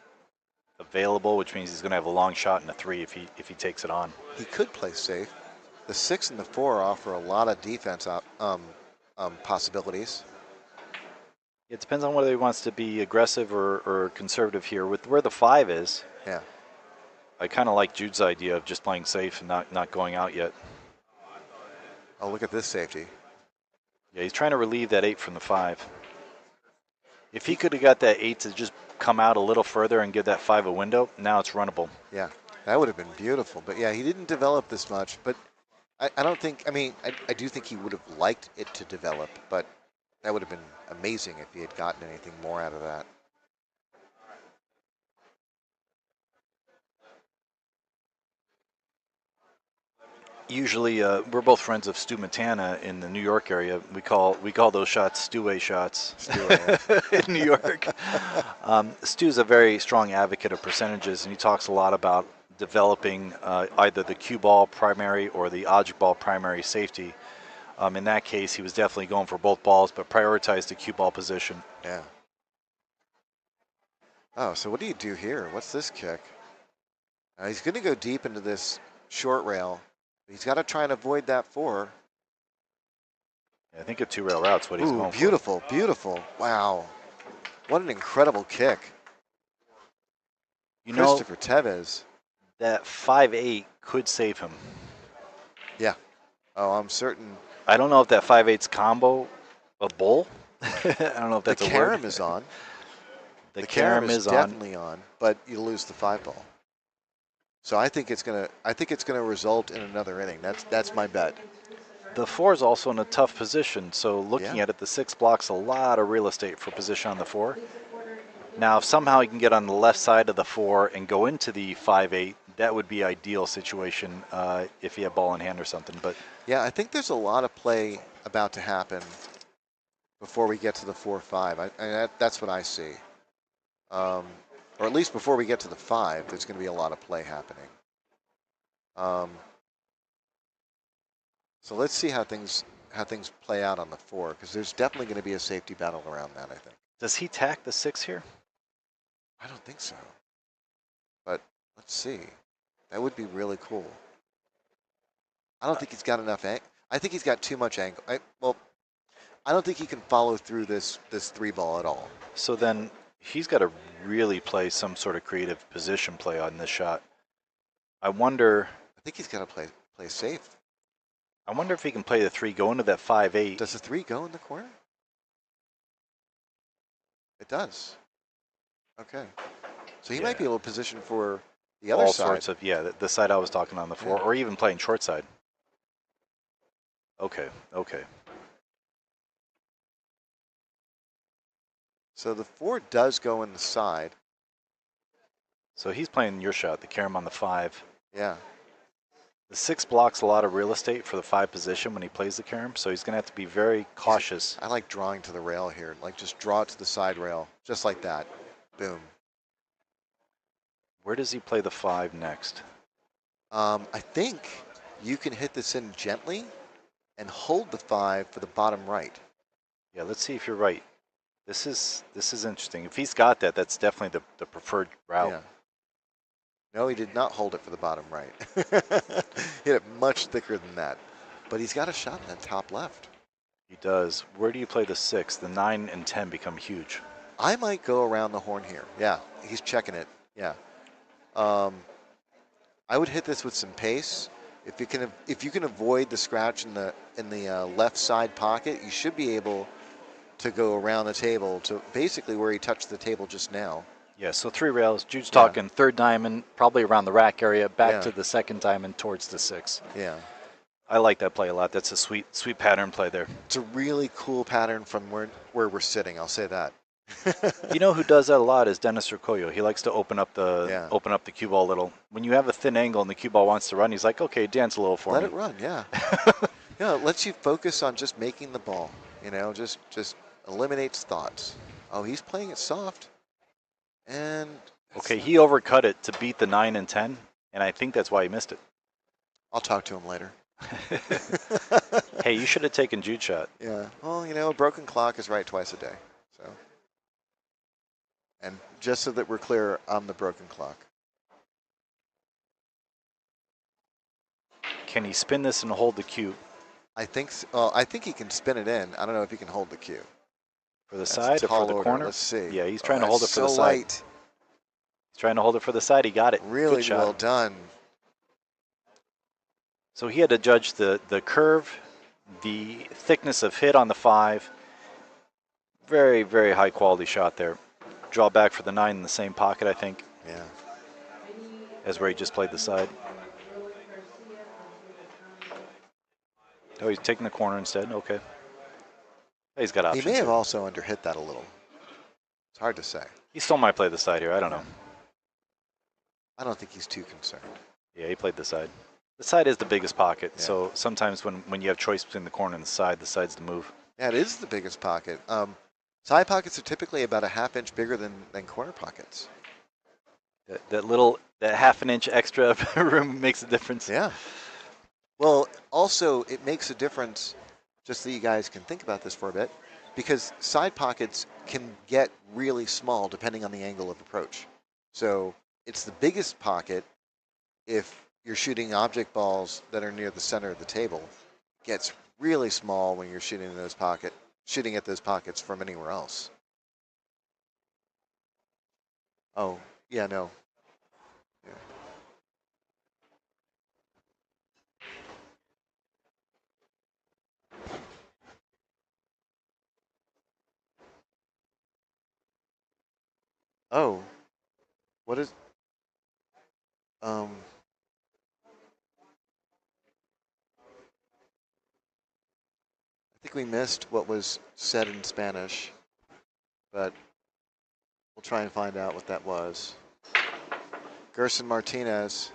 Speaker 1: available, which means he's going to have a long shot in a 3 if he takes it on.
Speaker 2: He could play safe. The 6 and the 4 offer a lot of defense possibilities.
Speaker 1: It depends on whether he wants to be aggressive or conservative here. With where the 5 is,
Speaker 2: yeah,
Speaker 1: I kind of like Jude's idea of just playing safe and not going out yet.
Speaker 2: Oh, look at this safety.
Speaker 1: Yeah, he's trying to relieve that 8 from the 5. If he could have got that 8 to just come out a little further and give that 5 a window, now it's runnable.
Speaker 2: Yeah, that would have been beautiful. But yeah, he didn't develop this much. But I don't think, I do think he would have liked it to develop, but that would have been amazing if he had gotten anything more out of that.
Speaker 1: Usually, we're both friends of Stu Matana in the New York area. We call those shots Stu-way shots in New York. Stu's a very strong advocate of percentages, and he talks a lot about developing either the cue ball primary or the object ball primary safety. In that case, he was definitely going for both balls, but prioritized the cue ball position.
Speaker 2: Yeah. Oh, so what do you do here? What's this kick? He's going to go deep into this short rail. He's got to try and avoid that 4.
Speaker 1: Yeah, I think a 2-rail route's what he's going for.
Speaker 2: Beautiful, beautiful. Wow. What an incredible kick.
Speaker 1: You know,
Speaker 2: Cristopher Tevez.
Speaker 1: That 5-8 could save him.
Speaker 2: Yeah. Oh, I'm certain.
Speaker 1: I don't know if that 5-8's combo a bull. I don't know if that's a word.
Speaker 2: The carom is on.
Speaker 1: The carom is
Speaker 2: definitely on, but you lose the 5 ball. So I think it's gonna result in another inning. That's my bet.
Speaker 1: The 4 is also in a tough position. So looking at it, the 6 blocks a lot of real estate for position on the 4. Now, if somehow he can get on the left side of the 4 and go into the 5-8, that would be ideal situation if he had ball in hand or something. But
Speaker 2: yeah, I think there's a lot of play about to happen before we get to the 4-5. That's what I see. Or at least before we get to the 5, there's going to be a lot of play happening. So let's see how things play out on the 4, because there's definitely going to be a safety battle around that, I think.
Speaker 1: Does he tack the 6 here?
Speaker 2: I don't think so. But let's see. That would be really cool. I don't think he's got enough angle. I think he's got too much angle. I don't think he can follow through this 3 ball at all.
Speaker 1: So then he's got to really play some sort of creative position play on this shot. I wonder.
Speaker 2: I think he's got to play safe.
Speaker 1: I wonder if he can play the 3, go into that 5-8.
Speaker 2: Does the 3 go in the corner? It does. Okay. So he might be able to position for the other side.
Speaker 1: All sorts of, the side I was talking on the 4, or even playing short side. Okay.
Speaker 2: So the 4 does go in the side.
Speaker 1: So he's playing your shot, the carom on the 5.
Speaker 2: Yeah.
Speaker 1: The 6 blocks a lot of real estate for the 5 position when he plays the carom, so he's going to have to be very cautious.
Speaker 2: I like drawing to the rail here. Like just draw it to the side rail, just like that. Boom.
Speaker 1: Where does he play the 5 next?
Speaker 2: I think you can hit this in gently and hold the 5 for the bottom right.
Speaker 1: Yeah, let's see if you're right. This is interesting. If he's got that, that's definitely the preferred route.
Speaker 2: Yeah. No, he did not hold it for the bottom right. Hit it much thicker than that. But he's got a shot in the top left.
Speaker 1: He does. Where do you play the 6? The 9 and 10 become huge.
Speaker 2: I might go around the horn here. Yeah, he's checking it. Yeah. I would hit this with some pace. If you can avoid the scratch in the left side pocket, you should be able to go around the table to basically where he touched the table just now.
Speaker 1: Yeah, so 3 rails. Jude's talking 3rd diamond, probably around the rack area, back to the 2nd diamond towards the 6.
Speaker 2: Yeah.
Speaker 1: I like that play a lot. That's a sweet pattern play there.
Speaker 2: It's a really cool pattern from where we're sitting, I'll say that.
Speaker 1: You know who does that a lot is Dennis Urcoyo. He likes to open up the cue ball a little. When you have a thin angle and the cue ball wants to run, he's like, okay, dance a little for me.
Speaker 2: Let it run, yeah. It lets you focus on just making the ball. Just eliminates thoughts. Oh, he's playing it soft. And
Speaker 1: okay, he overcut it to beat the 9 and 10, and I think that's why he missed it.
Speaker 2: I'll talk to him later.
Speaker 1: Hey, you should have taken Jude's shot.
Speaker 2: Yeah. Well, a broken clock is right twice a day. So. And just so that we're clear, I'm the broken clock.
Speaker 1: Can he spin this and hold the cue?
Speaker 2: I think he can spin it in. I don't know if he can hold the cue.
Speaker 1: For the side or for the corner?
Speaker 2: Let's see.
Speaker 1: Yeah, he's trying to hold it for the side.
Speaker 2: Light.
Speaker 1: He's trying to hold it for the side. He got it.
Speaker 2: Really
Speaker 1: Good shot.
Speaker 2: well done.
Speaker 1: So he had to judge the curve, the thickness of hit on the 5. Very, very high quality shot there. Draw back for the 9 in the same pocket, I think.
Speaker 2: Yeah.
Speaker 1: As where he just played the side. Oh, he's taking the corner instead. Okay. He's got options.
Speaker 2: He may have
Speaker 1: here.
Speaker 2: also underhit that a little. It's hard to say.
Speaker 1: He still might play the side here. I don't know.
Speaker 2: I don't think he's too concerned.
Speaker 1: Yeah, he played the side. The side is the biggest pocket, so sometimes when you have choice between the corner and the side's the move.
Speaker 2: Yeah, it is the biggest pocket. Side pockets are typically about a ½ inch bigger than corner pockets.
Speaker 1: That ½ inch extra room makes a difference.
Speaker 2: Yeah. Well, also it makes a difference just so you guys can think about this for a bit, because side pockets can get really small depending on the angle of approach. So it's the biggest pocket if you're shooting object balls that are near the center of the table. Gets really small when you're shooting at those pockets from anywhere else. Oh, yeah, no. Yeah. Oh, what is, I think we missed what was said in Spanish, but we'll try and find out what that was. Gerson Martinez.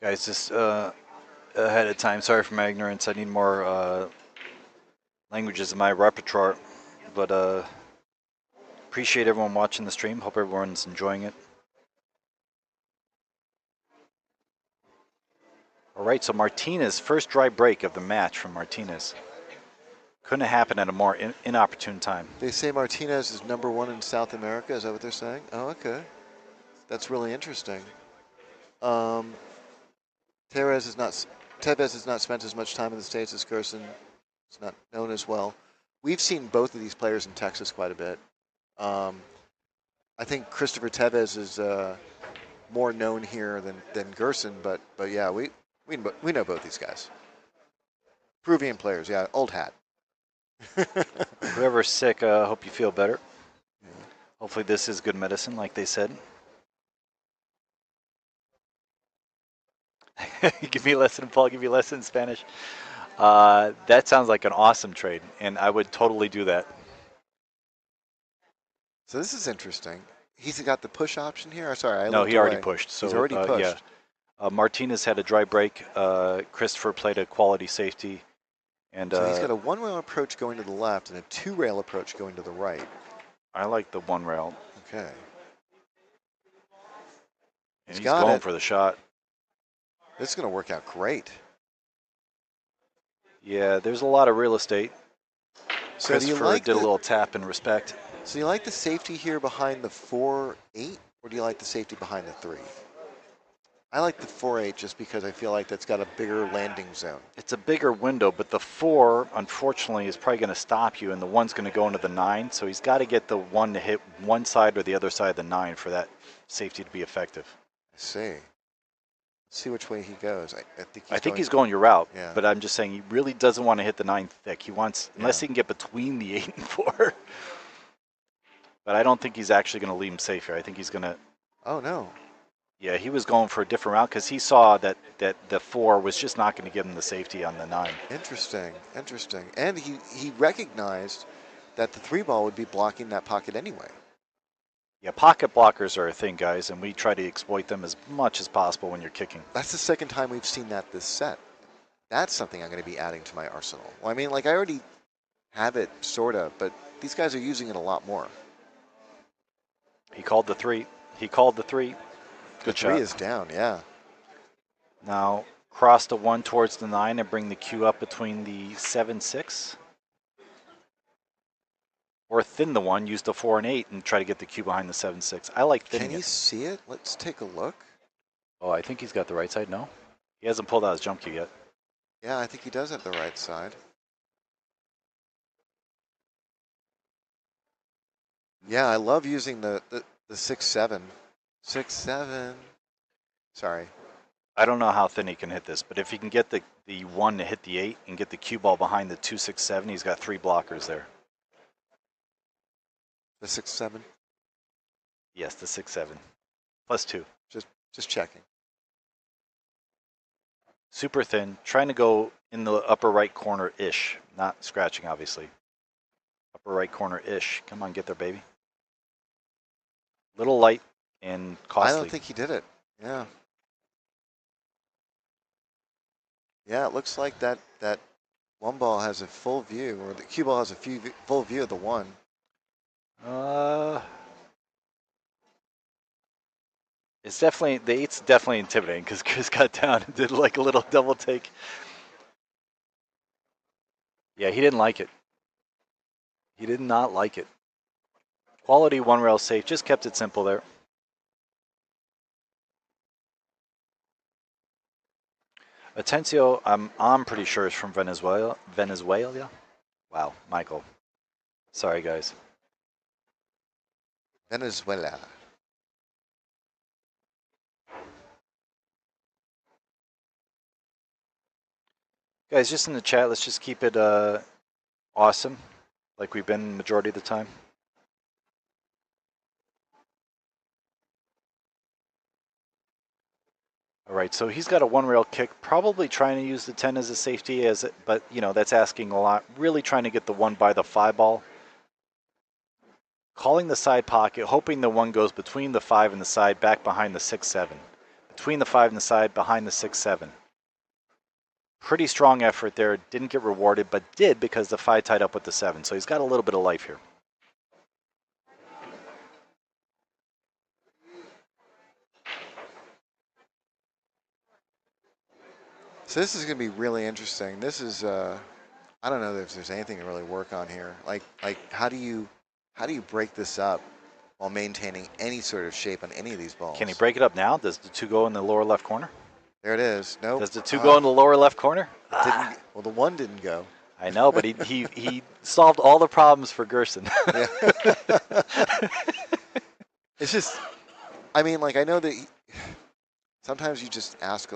Speaker 1: Guys, just ahead of time, sorry for my ignorance. I need more languages in my repertoire, but appreciate everyone watching the stream. Hope everyone's enjoying it. All right, so Martinez, first dry break of the match from Martinez. Couldn't have happened at a more inopportune time.
Speaker 2: They say Martinez is #1 in South America. Is that what they're saying? Oh, okay. That's really interesting. Tevez has not spent as much time in the States as Gerson. It's not known as well. We've seen both of these players in Texas quite a bit. I think Cristopher Tevez is more known here than Gerson, but yeah, we know both these guys. Peruvian players, yeah, old hat.
Speaker 1: Whoever's sick, hope you feel better. Yeah. Hopefully this is good medicine, like they said. Give me a lesson, Paul. Give you a lesson in Spanish. That sounds like an awesome trade, and I would totally do that.
Speaker 2: So this is interesting. He's got the push option here. Sorry,
Speaker 1: no, he already pushed. So
Speaker 2: he's already pushed.
Speaker 1: Yeah. Martinez had a dry break. Christopher played a quality safety. And
Speaker 2: so he's got a one-rail approach going to the left and a two-rail approach going to the right.
Speaker 1: I like the one rail.
Speaker 2: Okay.
Speaker 1: And he's going for the shot.
Speaker 2: This is going to work out great.
Speaker 1: Yeah, there's a lot of real estate.
Speaker 2: So
Speaker 1: Christopher did a little tap in respect.
Speaker 2: So you like the safety here behind the 4-8, or do you like the safety behind the 3? I like the 4-8 just because I feel like that's got a bigger landing zone.
Speaker 1: It's a bigger window, but the 4, unfortunately, is probably going to stop you, and the 1's going to go into the 9. So he's got to get the 1 to hit one side or the other side of the 9 for that safety to be effective.
Speaker 2: I see. Let's see which way he goes.
Speaker 1: I think he's going your route, yeah. But I'm just saying he really doesn't want to hit the 9 thick. He wants, unless he can get between the 8 and 4. But I don't think he's actually going to leave him safe here. I think he's going to.
Speaker 2: Oh, no.
Speaker 1: Yeah, he was going for a different route because he saw that the 4 was just not going to give him the safety on the 9.
Speaker 2: Interesting, interesting. And he recognized that the 3 ball would be blocking that pocket anyway.
Speaker 1: Yeah, pocket blockers are a thing, guys, and we try to exploit them as much as possible when you're kicking.
Speaker 2: That's the second time we've seen that this set. That's something I'm going to be adding to my arsenal. Well, I mean, like, I already have it, sort of, but these guys are using it a lot more.
Speaker 1: He called the 3. He called the 3. Good shot.
Speaker 2: 3 is down, yeah.
Speaker 1: Now cross the 1 towards the 9 and bring the cue up between the 7-6. Or thin the 1, use the 4 and 8 and try to get the cue behind the 7-6. I like thinning it.
Speaker 2: Can you see it? Let's take a look.
Speaker 1: Oh, I think he's got the right side, no? He hasn't pulled out his jump cue yet.
Speaker 2: Yeah, I think he does have the right side. Yeah, I love using the 6-7. 6-7. Sorry.
Speaker 1: I don't know how thin he can hit this, but if he can get the 1 to hit the 8 and get the cue ball behind the 2-6-7, he's got 3 blockers there.
Speaker 2: The 6-7?
Speaker 1: Yes, the 6-7. Plus 2.
Speaker 2: Just checking.
Speaker 1: Super thin, trying to go in the upper right corner-ish. Not scratching, obviously. Upper right corner-ish. Come on, get there, baby. Little light and costly.
Speaker 2: I don't think he did it. Yeah. Yeah, it looks like that 1 ball has a full view, or the cue ball has a full view of the 1.
Speaker 1: It's definitely, the 8's definitely intimidating because Chris got down and did like a little double take. Yeah, he didn't like it. He did not like it. Quality one rail safe, just kept it simple there. Atencio, I'm pretty sure is from Venezuela. Venezuela? Wow, Michael. Sorry, guys.
Speaker 2: Venezuela.
Speaker 1: Guys, just in the chat, let's just keep it awesome, like we've been majority of the time. All right, so he's got a one rail kick, probably trying to use the 10 as a safety, but you know that's asking a lot. Really trying to get the one by the 5 ball. Calling the side pocket, hoping the one goes between the 5 and the side, back behind the 6-7. Between the 5 and the side, behind the 6-7. Pretty strong effort there. Didn't get rewarded, but did because the 5 tied up with the 7. So he's got a little bit of life here.
Speaker 2: So this is going to be really interesting. This is, I don't know if there's anything to really work on here. Like how do you break this up while maintaining any sort of shape on any of these balls?
Speaker 1: Can he break it up now? Does the 2 go in the lower left corner?
Speaker 2: There it is. Nope.
Speaker 1: Does the 2 go in the lower left corner?
Speaker 2: Didn't, well, the 1 didn't go.
Speaker 1: I know, but he solved all the problems for Gerson.
Speaker 2: Yeah. It's just, I mean, like I know that sometimes you just ask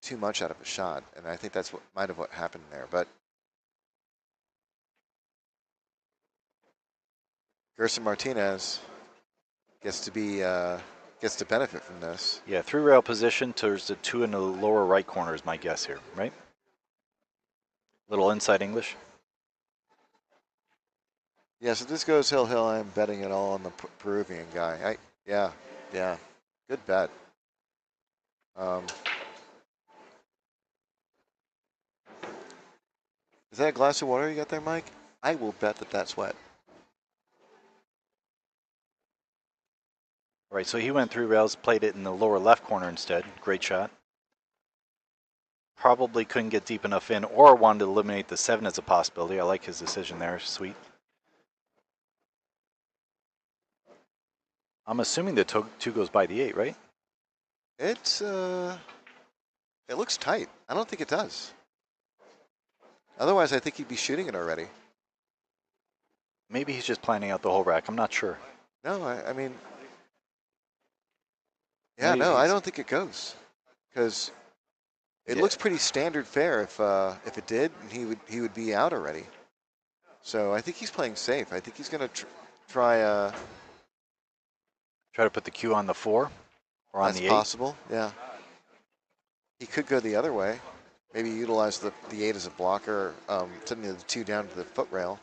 Speaker 2: too much out of a shot, and I think that's what might have happened there. But Gerson Martinez gets to benefit from this.
Speaker 1: Yeah, 3 rail position towards the 2 in the lower right corner is my guess here, right? Little inside English.
Speaker 2: Yeah, so this goes hill. I'm betting it all on the Peruvian guy. Yeah, good bet. Is that a glass of water you got there, Mike? I will bet that that's wet.
Speaker 1: All right, so he went 3 rails, played it in the lower left corner instead. Great shot. Probably couldn't get deep enough in or wanted to eliminate the 7 as a possibility. I like his decision there. Sweet. I'm assuming the 2 goes by the 8, right?
Speaker 2: It's it looks tight. I don't think it does. Otherwise, I think he'd be shooting it already.
Speaker 1: Maybe he's just planning out the whole rack. I'm not sure.
Speaker 2: No, I mean, yeah, no, I don't think it goes because it looks pretty standard fare. If it did, he would be out already. So I think he's playing safe. I think he's going to try
Speaker 1: to put the Q on the 4 or on the 8.
Speaker 2: That's possible. Yeah. He could go the other way. Maybe utilize the 8 as a blocker, sending the 2 down to the foot rail.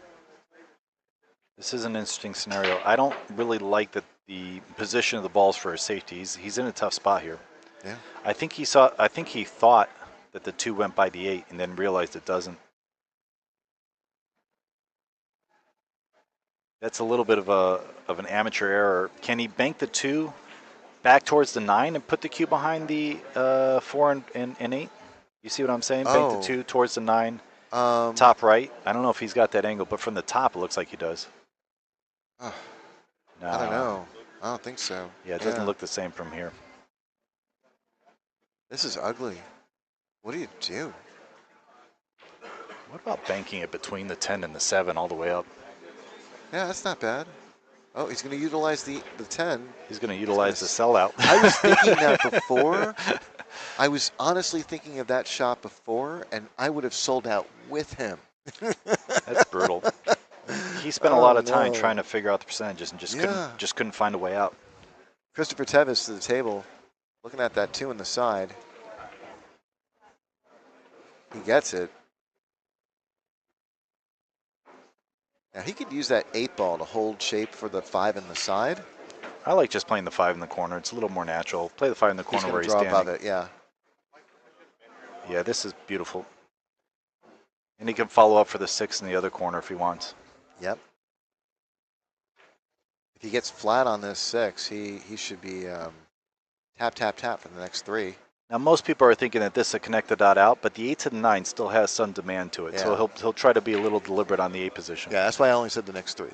Speaker 1: This is an interesting scenario. I don't really like the position of the balls for his safety. He's in a tough spot here.
Speaker 2: Yeah.
Speaker 1: I think he thought that the 2 went by the 8 and then realized it doesn't. That's a little bit of an amateur error. Can he bank the 2 back towards the 9 and put the Q behind the 4 and 8? You see what I'm saying? Bank the 2 towards the 9, top right. I don't know if he's got that angle, but from the top it looks like he does.
Speaker 2: No.
Speaker 1: I
Speaker 2: don't know. I don't think so.
Speaker 1: Yeah, it doesn't look the same from here.
Speaker 2: This is ugly. What do you do?
Speaker 1: What about banking it between the 10 and the 7 all the way up?
Speaker 2: Yeah, that's not bad. Oh, he's going to utilize the 10.
Speaker 1: He's going to utilize the sellout.
Speaker 2: I was thinking that before. I was honestly thinking of that shot before, and I would have sold out with him.
Speaker 1: That's brutal. He spent a lot of time trying to figure out the percentages and just couldn't find a way out.
Speaker 2: Cristopher Tevez to the table, looking at that 2 on the side. He gets it. Now he could use that 8 ball to hold shape for the 5 in the side.
Speaker 1: I like just playing the 5 in the corner. It's a little more natural. Play the 5 in the corner where he's standing.
Speaker 2: Above it, yeah.
Speaker 1: Yeah, this is beautiful. And he can follow up for the 6 in the other corner if he wants.
Speaker 2: Yep. If he gets flat on this 6, he should be tap, tap, tap for the next 3.
Speaker 1: Now, most people are thinking that this is a connect the dot out, but the 8 to the 9 still has some demand to it.
Speaker 2: Yeah.
Speaker 1: So he'll try to be a little deliberate on the 8 position.
Speaker 2: Yeah, that's why I only said the next 3.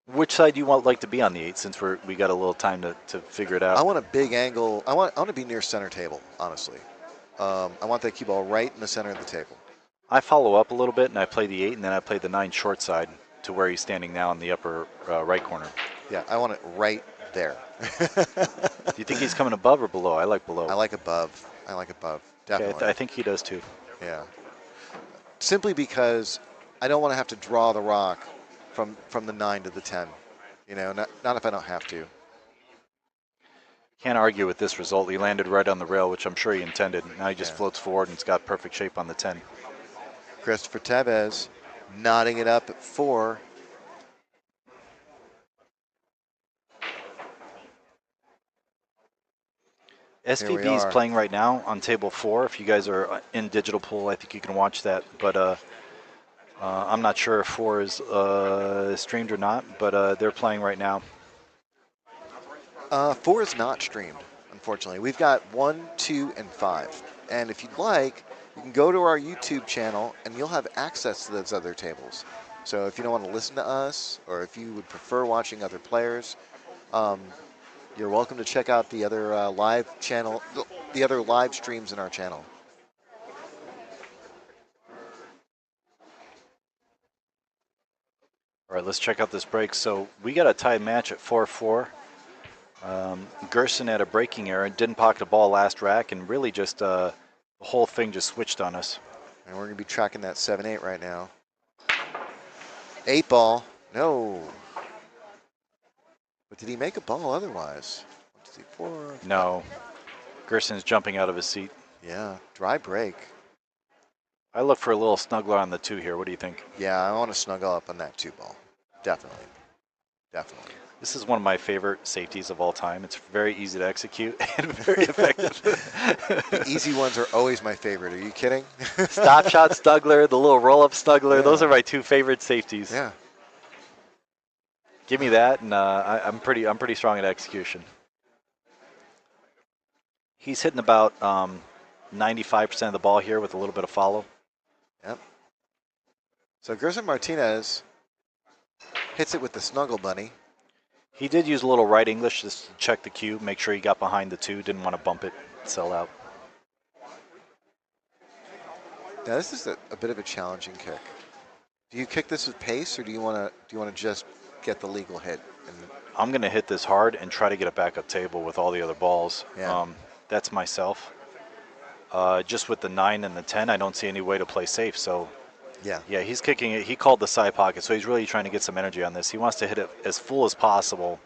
Speaker 1: Which side do you like to be on the 8 since we got a little time to figure it out?
Speaker 2: I want a big angle. I want to be near center table, honestly. I want that cue ball right in the center of the table.
Speaker 1: I follow up a little bit, and I play the 8, and then I play the 9 short side to where he's standing now in the upper right corner.
Speaker 2: Yeah, I want it right there.
Speaker 1: Do you think he's coming above or below? I like below.
Speaker 2: I like above. I like above. Definitely.
Speaker 1: Okay, I think he does too.
Speaker 2: Yeah. Simply because I don't want to have to draw the rock from the 9 to the 10. You know, not if I don't have to.
Speaker 1: Can't argue with this result. He landed right on the rail, which I'm sure he intended. Now he just floats forward and it's got perfect shape on the 10.
Speaker 2: Cristopher Tevez knotting it up at 4.
Speaker 1: SVB is playing right now on table 4. If you guys are in digital pool, I think you can watch that. But I'm not sure if 4 is streamed or not, but they're playing right now.
Speaker 2: 4 is not streamed, unfortunately. We've got 1, 2, and 5. And if you'd like, you can go to our YouTube channel and you'll have access to those other tables. So if you don't want to listen to us, or if you would prefer watching other players, you're welcome to check out the other live channel, the other live streams in our channel.
Speaker 1: All right, let's check out this break. So we got a tied match at 4-4. Gerson had a breaking error and didn't pocket a ball last rack, and really just the whole thing just switched on us.
Speaker 2: And we're going to be tracking that 7-8 right now. 8 ball, no. But did he make a ball otherwise? 1, 2, 3, 4. 5.
Speaker 1: No. Gerson's jumping out of his seat.
Speaker 2: Yeah, dry break.
Speaker 1: I look for a little snuggler on the 2 here. What do you think?
Speaker 2: Yeah, I want to snuggle up on that 2 ball. Definitely. Definitely.
Speaker 1: This is one of my favorite safeties of all time. It's very easy to execute and very effective.
Speaker 2: The easy ones are always my favorite. Are you kidding?
Speaker 1: Stop shot snuggler, the little roll-up snuggler. Yeah. Those are my 2 favorite safeties.
Speaker 2: Yeah.
Speaker 1: Give me that, and I'm pretty strong at execution. He's hitting about 95% of the ball here with a little bit of follow.
Speaker 2: Yep. So Gerson Martinez hits it with the snuggle bunny.
Speaker 1: He did use a little right English just to check the cue, make sure he got behind the 2, didn't want to bump it, sell out.
Speaker 2: Now this is a bit of a challenging kick. Do you kick this with pace, or do you want to just get the legal hit?
Speaker 1: I'm going to hit this hard and try to get a backup table with all the other balls.
Speaker 2: Yeah.
Speaker 1: That's myself. Just with the 9 and the 10, I don't see any way to play safe. So, yeah, he's kicking it. He called the side pocket, so he's really trying to get some energy on this. He wants to hit it as full as possible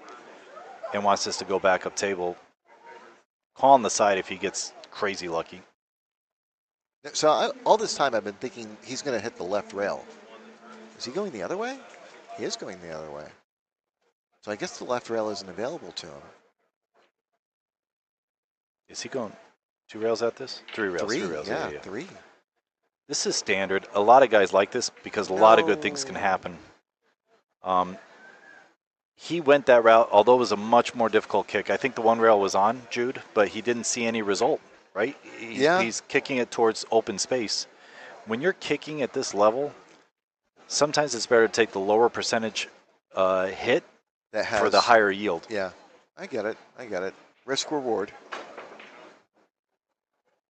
Speaker 1: and wants this to go backup table. Call on the side if he gets crazy lucky.
Speaker 2: So all this time I've been thinking he's going to hit the left rail. Is he going the other way? He is going the other way. So I guess the left rail isn't available to him.
Speaker 1: Is he going 2 rails at this? 3 rails.
Speaker 2: 3
Speaker 1: 3 rails.
Speaker 2: Yeah,
Speaker 1: yeah.
Speaker 2: 3.
Speaker 1: This is standard. A lot of guys like this because a lot of good things can happen. He went that route, although it was a much more difficult kick. I think the 1 rail was on Jude, but he didn't see any result, right? He's kicking it towards open space. When you're kicking at this level, sometimes it's better to take the lower percentage hit for the higher yield.
Speaker 2: Yeah, I get it. Risk reward.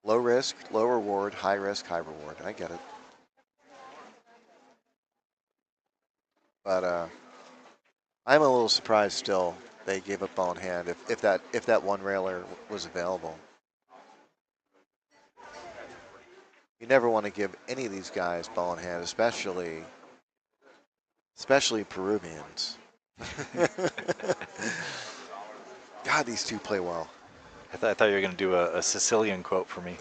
Speaker 2: Low risk, low reward, high risk, high reward. I get it. But I'm a little surprised still they gave up ball in hand if that 1 railer was available. You never want to give any of these guys ball in hand, especially Peruvians. God, these 2 play well.
Speaker 1: I thought you were going to do a Sicilian quote for me.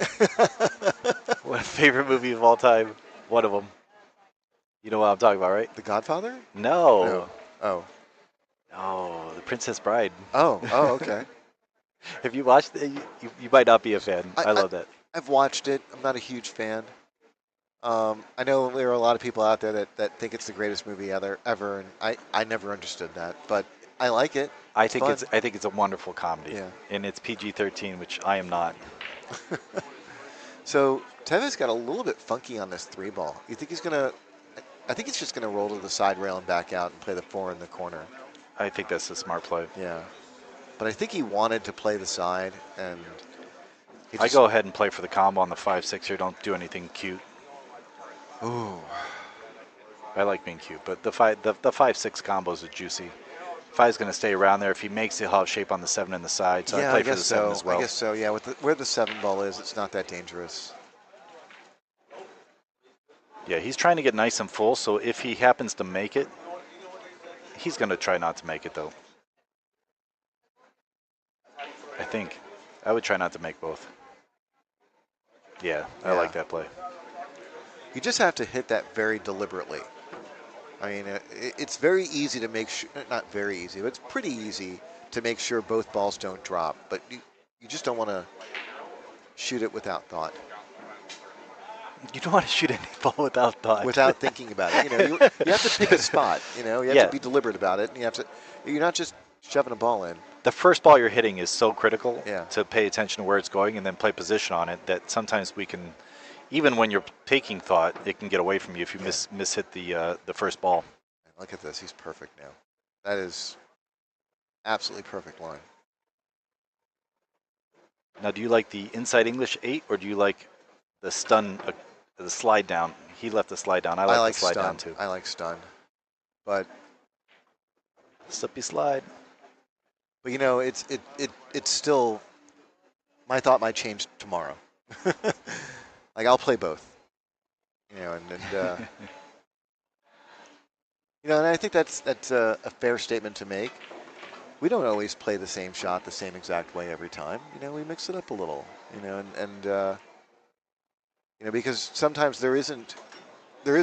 Speaker 1: What favorite movie of all time? One of them. You know what I'm talking about, right?
Speaker 2: The Godfather?
Speaker 1: No.
Speaker 2: Oh.
Speaker 1: No, The Princess Bride.
Speaker 2: Oh, okay.
Speaker 1: If you watched it, you might not be a fan. I love that.
Speaker 2: I've watched it. I'm not a huge fan. I know there are a lot of people out there that think it's the greatest movie ever, and I never understood that. But I like it.
Speaker 1: I think it's a wonderful comedy.
Speaker 2: Yeah.
Speaker 1: And it's PG-13, which I am not.
Speaker 2: So Tevez got a little bit funky on this 3-ball. You think he's gonna? I think he's just gonna roll to the side rail and back out and play the 4 in the corner.
Speaker 1: I think that's a smart play.
Speaker 2: Yeah, but I think he wanted to play the side, and
Speaker 1: I go ahead and play for the combo on the 5-6 here. Don't do anything cute.
Speaker 2: Ooh.
Speaker 1: I like being cute, but the 5-6 combos are juicy. 5's going to stay around there. If he makes it, he'll have shape on the 7 and the side. So
Speaker 2: yeah,
Speaker 1: I play for the 7 as well.
Speaker 2: I guess so. Yeah, with where the 7 ball is, it's not that dangerous.
Speaker 1: Yeah, he's trying to get nice and full. So if he happens to make it, he's going to try not to make it though. I think I would try not to make both. Yeah, I like that play.
Speaker 2: You just have to hit that very deliberately. I mean, it's very easy to make sure, not very easy, but it's pretty easy to make sure both balls don't drop. But you just don't want to shoot it without thought.
Speaker 1: You don't want to shoot any ball without thought.
Speaker 2: Without thinking about it. You know, you have to pick a spot. You know, you have to be deliberate about it. And you have to. You're not just shoving a ball in.
Speaker 1: The first ball you're hitting is so critical to pay attention to where it's going and then play position on it that sometimes we can. Even when you're taking thought, it can get away from you if you mishit the first ball.
Speaker 2: Look at this. He's perfect now. That is absolutely perfect line.
Speaker 1: Now, do you like the inside English 8 or do you like the stun, the slide down? He left the slide down. I like the slide down too.
Speaker 2: I like stun. But
Speaker 1: slippy slide.
Speaker 2: But you know, it's still. My thought might change tomorrow. Like I'll play both, you know, and you know, and I think that's a fair statement to make. We don't always play the same shot the same exact way every time. You know, we mix it up a little, you know, and you know, because sometimes there is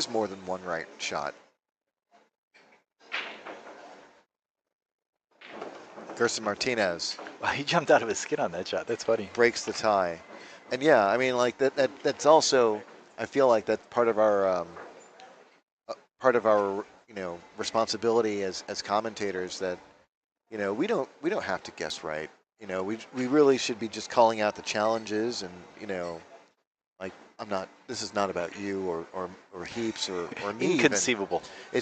Speaker 2: more than one right shot. Gerson Martinez.
Speaker 1: Wow, he jumped out of his skin on that shot. That's funny.
Speaker 2: Breaks the tie. And yeah, I mean, like that's also, I feel like that's part of our you know, responsibility as commentators that, you know, we don't have to guess right. You know, we really should be just calling out the challenges and, you know, like this is not about you or Heaps or me.
Speaker 1: Inconceivable.
Speaker 2: Even.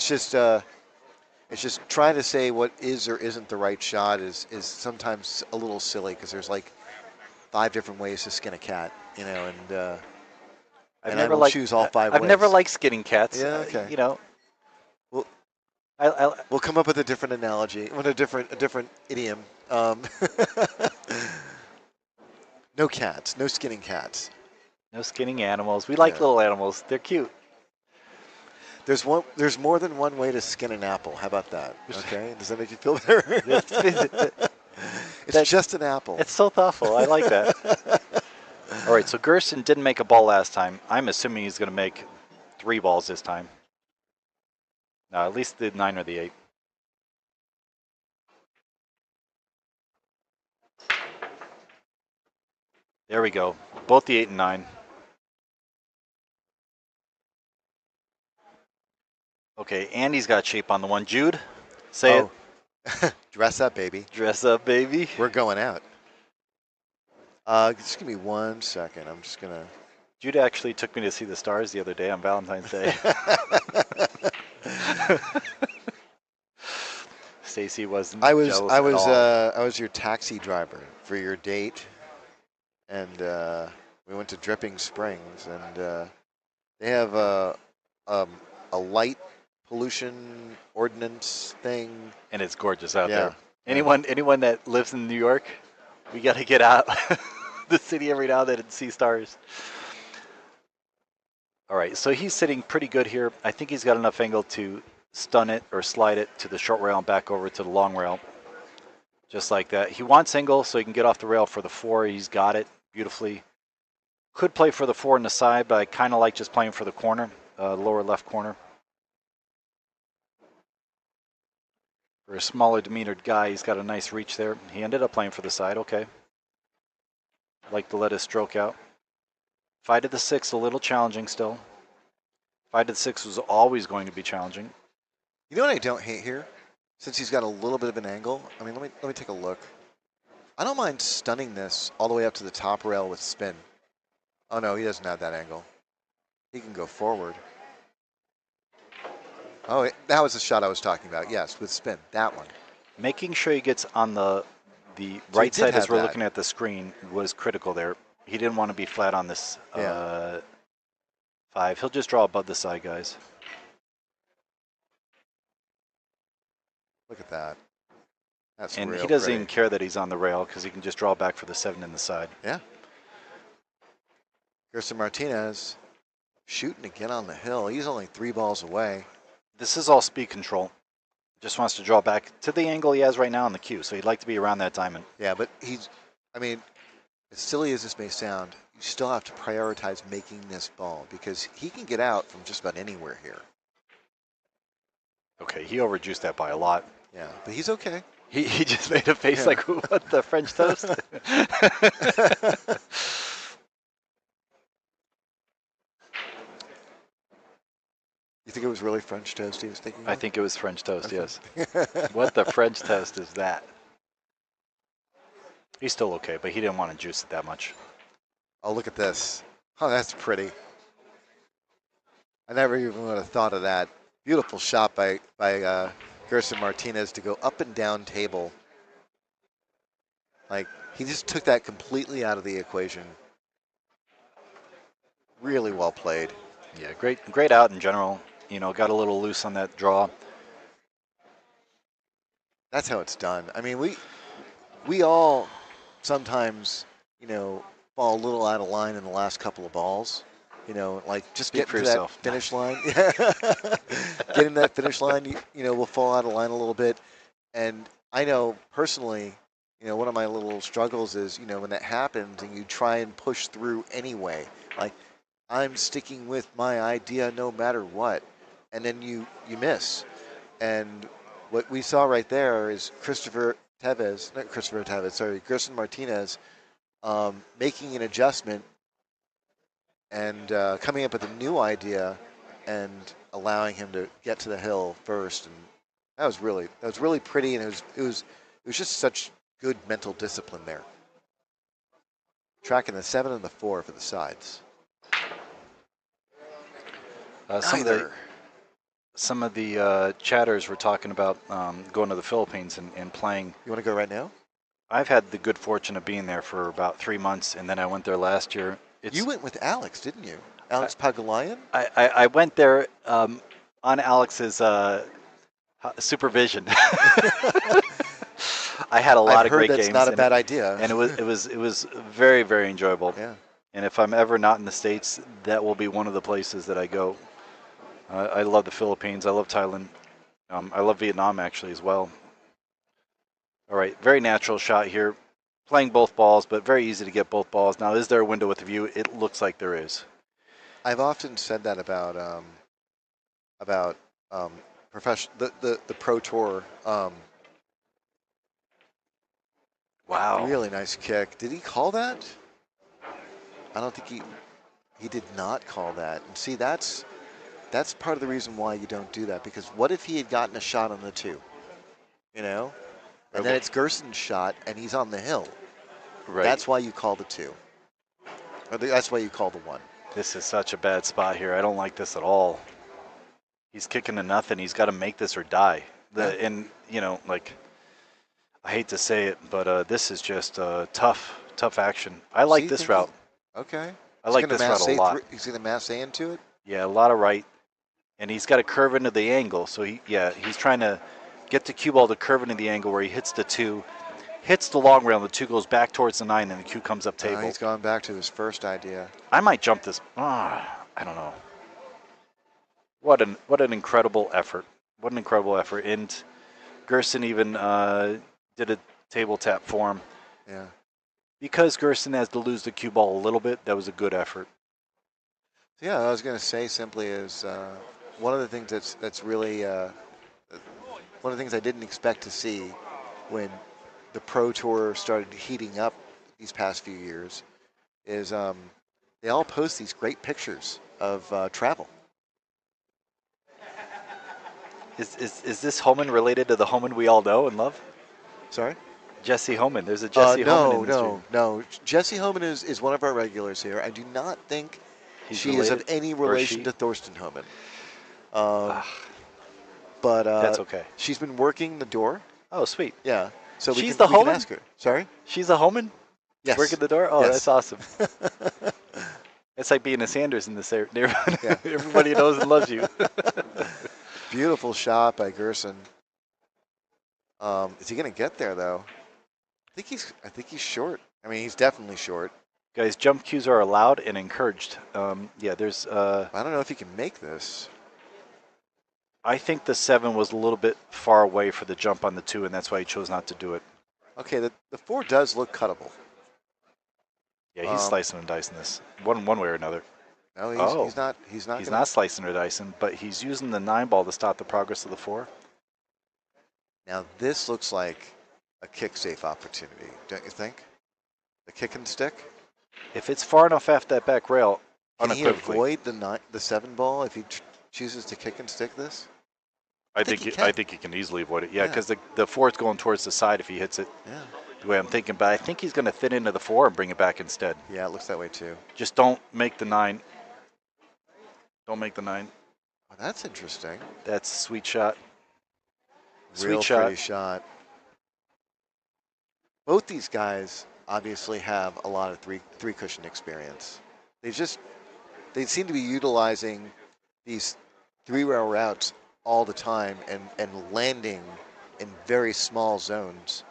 Speaker 2: It's just trying to say what is or isn't the right shot is sometimes a little silly because there's like 5 different ways to skin a cat, you know, and I will choose all 5 ways.
Speaker 1: I've never liked skinning cats.
Speaker 2: Yeah, okay.
Speaker 1: You know,
Speaker 2: we'll come up with a different analogy, with a different idiom. No cats, no skinning cats.
Speaker 1: No skinning animals. We like little animals. They're cute.
Speaker 2: There's more than one way to skin an apple. How about that? Okay, does that make you feel better? It's just an apple.
Speaker 1: It's so thoughtful. I like that. All right, so Gerson didn't make a ball last time. I'm assuming he's going to make 3 balls this time. No, at least the 9 or the 8. There we go. Both the 8 and 9. Okay, Andy's got shape on the one. Jude, say it.
Speaker 2: Dress up, baby.
Speaker 1: Dress up, baby.
Speaker 2: We're going out. Just give me 1 second. I'm just going to...
Speaker 1: Jude actually took me to see the stars the other day on Valentine's Day. Stacy wasn't jealous at all.
Speaker 2: I was your taxi driver for your date, and we went to Dripping Springs, and they have a light pollution ordinance thing,
Speaker 1: and it's gorgeous out there. Anyone that lives in New York, we got to get out the city every now and then and see stars. All right, so he's sitting pretty good here. I think he's got enough angle to stun it or slide it to the short rail and back over to the long rail, just like that. He wants angle so he can get off the rail for the 4. He's got it beautifully. Could play for the 4 in the side, but I kind of like just playing for the corner, lower left corner. For a smaller demeanored guy, he's got a nice reach there. He ended up playing for the side, okay. Like to let his stroke out. 5 to the 6, a little challenging still. 5 to the 6 was always going to be challenging.
Speaker 2: You know what I don't hate here? since he's got a little bit of an angle, I mean, let me take a look. I don't mind stunning this all the way up to the top rail with spin. Oh no, he doesn't have that angle. He can go forward. Oh, that was the shot I was talking about. Yes, with spin, that one.
Speaker 1: Making sure he gets on the right side as we're
Speaker 2: that.
Speaker 1: looking at the screen was critical there. He didn't want to be flat on this 5. He'll just draw above the side, guys.
Speaker 2: Look at that. That's
Speaker 1: and
Speaker 2: real
Speaker 1: he doesn't
Speaker 2: pretty.
Speaker 1: even care that he's on the rail because he can just draw back for the 7 in the side.
Speaker 2: Yeah. Gerson Martinez shooting again on the hill. He's only 3 balls away.
Speaker 1: This is all speed control. Just wants to draw back to the angle he has right now on the cue, so he'd like to be around that diamond.
Speaker 2: Yeah, but I mean, as silly as this may sound, you still have to prioritize making this ball because he can get out from just about anywhere here.
Speaker 1: Okay, he overjuiced that by a lot.
Speaker 2: Yeah, but he's okay.
Speaker 1: He just made a face like, what, the French toast?
Speaker 2: You think it was really French toast he was thinking of?
Speaker 1: I think it was French toast, yes. What the French toast is that? He's still okay, but he didn't want to juice it that much.
Speaker 2: Oh, look at this. Oh, that's pretty. I never even would have thought of that. Beautiful shot by Gerson Martinez to go up and down table. Like, he just took that completely out of the equation. Really well played.
Speaker 1: Yeah, great out in general. You know, got a little loose on that draw.
Speaker 2: That's how it's done. I mean, we all sometimes, you know, fall a little out of line in the last couple of balls. You know, like just
Speaker 1: Speak
Speaker 2: getting
Speaker 1: for
Speaker 2: to
Speaker 1: yourself.
Speaker 2: that finish line. Getting that finish line, you know, we'll fall out of line a little bit. And I know personally, you know, one of my little struggles is, you know, when that happens and you try and push through anyway, like I'm sticking with my idea no matter what. And then you miss. And what we saw right there is Gerson Martinez making an adjustment and coming up with a new idea and allowing him to get to the hill first. And that was really pretty, and it was just such good mental discipline there. Tracking the 7 and the 4 for the sides.
Speaker 1: Some of the chatters were talking about going to the Philippines and playing.
Speaker 2: You want to go right now?
Speaker 1: I've had the good fortune of being there for about 3 months, and then I went there last year.
Speaker 2: You went with Alex, didn't you? Alex Pagulayan?
Speaker 1: I went there on Alex's supervision. I had a lot of great games.
Speaker 2: That's not a bad idea.
Speaker 1: And it was very, very enjoyable.
Speaker 2: Yeah.
Speaker 1: And if I'm ever not in the States, that will be one of the places that I go. I love the Philippines. I love Thailand. I love Vietnam, actually, as well. All right, very natural shot here. Playing both balls, but very easy to get both balls. Now, is there a window with the view? It looks like there is.
Speaker 2: I've often said that about the Pro Tour.
Speaker 1: Wow.
Speaker 2: Really nice kick. Did he call that? I don't think he did not call that. And see, that's part of the reason why you don't do that, because what if he had gotten a shot on the 2? You know? And then it's Gerson's shot and he's on the hill.
Speaker 1: Right.
Speaker 2: That's why you call the 2. Or that's why you call the 1.
Speaker 1: This is such a bad spot here. I don't like this at all. He's kicking to nothing. He's got to make this or die. And, you know, like, I hate to say it, but this is just tough action. I like this route.
Speaker 2: Okay.
Speaker 1: I like this route a lot.
Speaker 2: He's going to mass A into it?
Speaker 1: Yeah, a lot of right. And he's got to curve into the angle. So, he's trying to get the cue ball to curve into the angle where he hits the 2, hits the long rail, and the 2 goes back towards the 9, and the cue comes up table.
Speaker 2: He's gone back to his first idea.
Speaker 1: I might jump this. I don't know. What an incredible effort. What an incredible effort. And Gerson even did a table tap for him.
Speaker 2: Yeah. Because
Speaker 1: Gerson has to lose the cue ball a little bit, that was a good effort.
Speaker 2: Yeah, I was going to say simply is one of the things that's really one of the things I didn't expect to see when the Pro Tour started heating up these past few years is they all post these great pictures of travel.
Speaker 1: Is this Homan related to the Homan we all know and love?
Speaker 2: Sorry?
Speaker 1: Jesse Homan. There's a Jesse Homan in this room.
Speaker 2: No. Jesse Homan is one of our regulars here. I do not think
Speaker 1: He's
Speaker 2: she
Speaker 1: related,
Speaker 2: is of any relation to Thorsten Homan. But
Speaker 1: that's okay.
Speaker 2: She's been working the door.
Speaker 1: Oh, sweet.
Speaker 2: Yeah. So
Speaker 1: She's
Speaker 2: we
Speaker 1: the Homan?
Speaker 2: can ask her. Sorry?
Speaker 1: She's a Homan?
Speaker 2: Yes.
Speaker 1: Working the door? Oh,
Speaker 2: yes.
Speaker 1: That's awesome. It's like being a Sanders in this neighborhood.
Speaker 2: Yeah.
Speaker 1: Everybody knows and loves you.
Speaker 2: Beautiful shot by Gerson. Is he going to get there, though? I think he's short. I mean, he's definitely short.
Speaker 1: Guys, jump cues are allowed and encouraged. Yeah, there's...
Speaker 2: I don't know if he can make this.
Speaker 1: I think the 7 was a little bit far away for the jump on the 2, and that's why he chose not to do it.
Speaker 2: Okay, the 4 does look cuttable.
Speaker 1: Yeah, he's slicing and dicing this one way or another.
Speaker 2: No, he's not. He's
Speaker 1: not slicing or dicing, but he's using the 9 ball to stop the progress of the 4.
Speaker 2: Now this looks like a kick safe opportunity, don't you think? The kick and stick.
Speaker 1: If it's far enough off that back rail,
Speaker 2: can he avoid the 7 ball if he chooses to kick and stick this?
Speaker 1: I think he can easily avoid it. Yeah, because the 4 is going towards the side if he hits it.
Speaker 2: Yeah.
Speaker 1: The way I'm thinking, but I think he's going to thin into the 4 and bring it back instead.
Speaker 2: Yeah, it looks that way too.
Speaker 1: Just don't make the 9. Don't make the 9.
Speaker 2: Oh, that's interesting.
Speaker 1: That's a sweet shot.
Speaker 2: Real pretty shot. Both these guys obviously have a lot of three cushion experience. They seem to be utilizing these 3-rail routes all the time and landing in very small zones.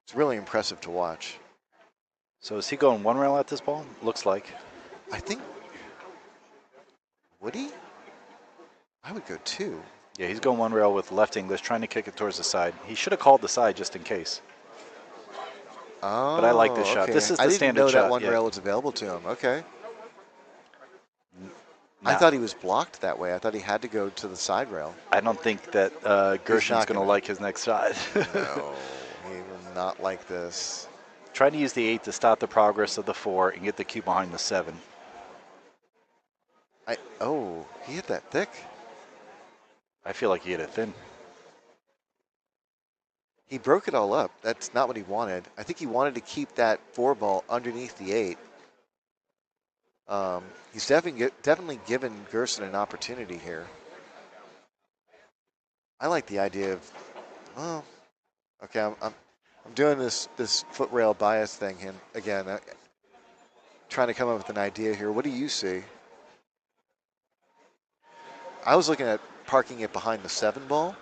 Speaker 2: It's really impressive to watch.
Speaker 1: So is he going 1 rail at this ball? Looks like.
Speaker 2: I think, would he? I would go 2.
Speaker 1: Yeah, he's going 1 rail with left English, trying to kick it towards the side. He should have called the side just in case.
Speaker 2: Oh,
Speaker 1: but I like this shot.
Speaker 2: Okay.
Speaker 1: This is the standard
Speaker 2: shot. I didn't know that 1
Speaker 1: shot.
Speaker 2: rail was available to him. Okay.
Speaker 1: Nah.
Speaker 2: I thought he was blocked that way. I thought he had to go to the side rail.
Speaker 1: I don't think that Gerson's going to like his next shot.
Speaker 2: No, he will not like this.
Speaker 1: Trying to use the 8 to stop the progress of the 4 and get the cue behind the 7.
Speaker 2: He hit that thick.
Speaker 1: I feel like he hit it thin.
Speaker 2: He broke it all up. That's not what he wanted. I think he wanted to keep that 4 ball underneath the 8. He's definitely given Gerson an opportunity here. I like the idea of, okay, I'm doing this foot rail bias thing again. Trying to come up with an idea here. What do you see? I was looking at parking it behind the 7 ball,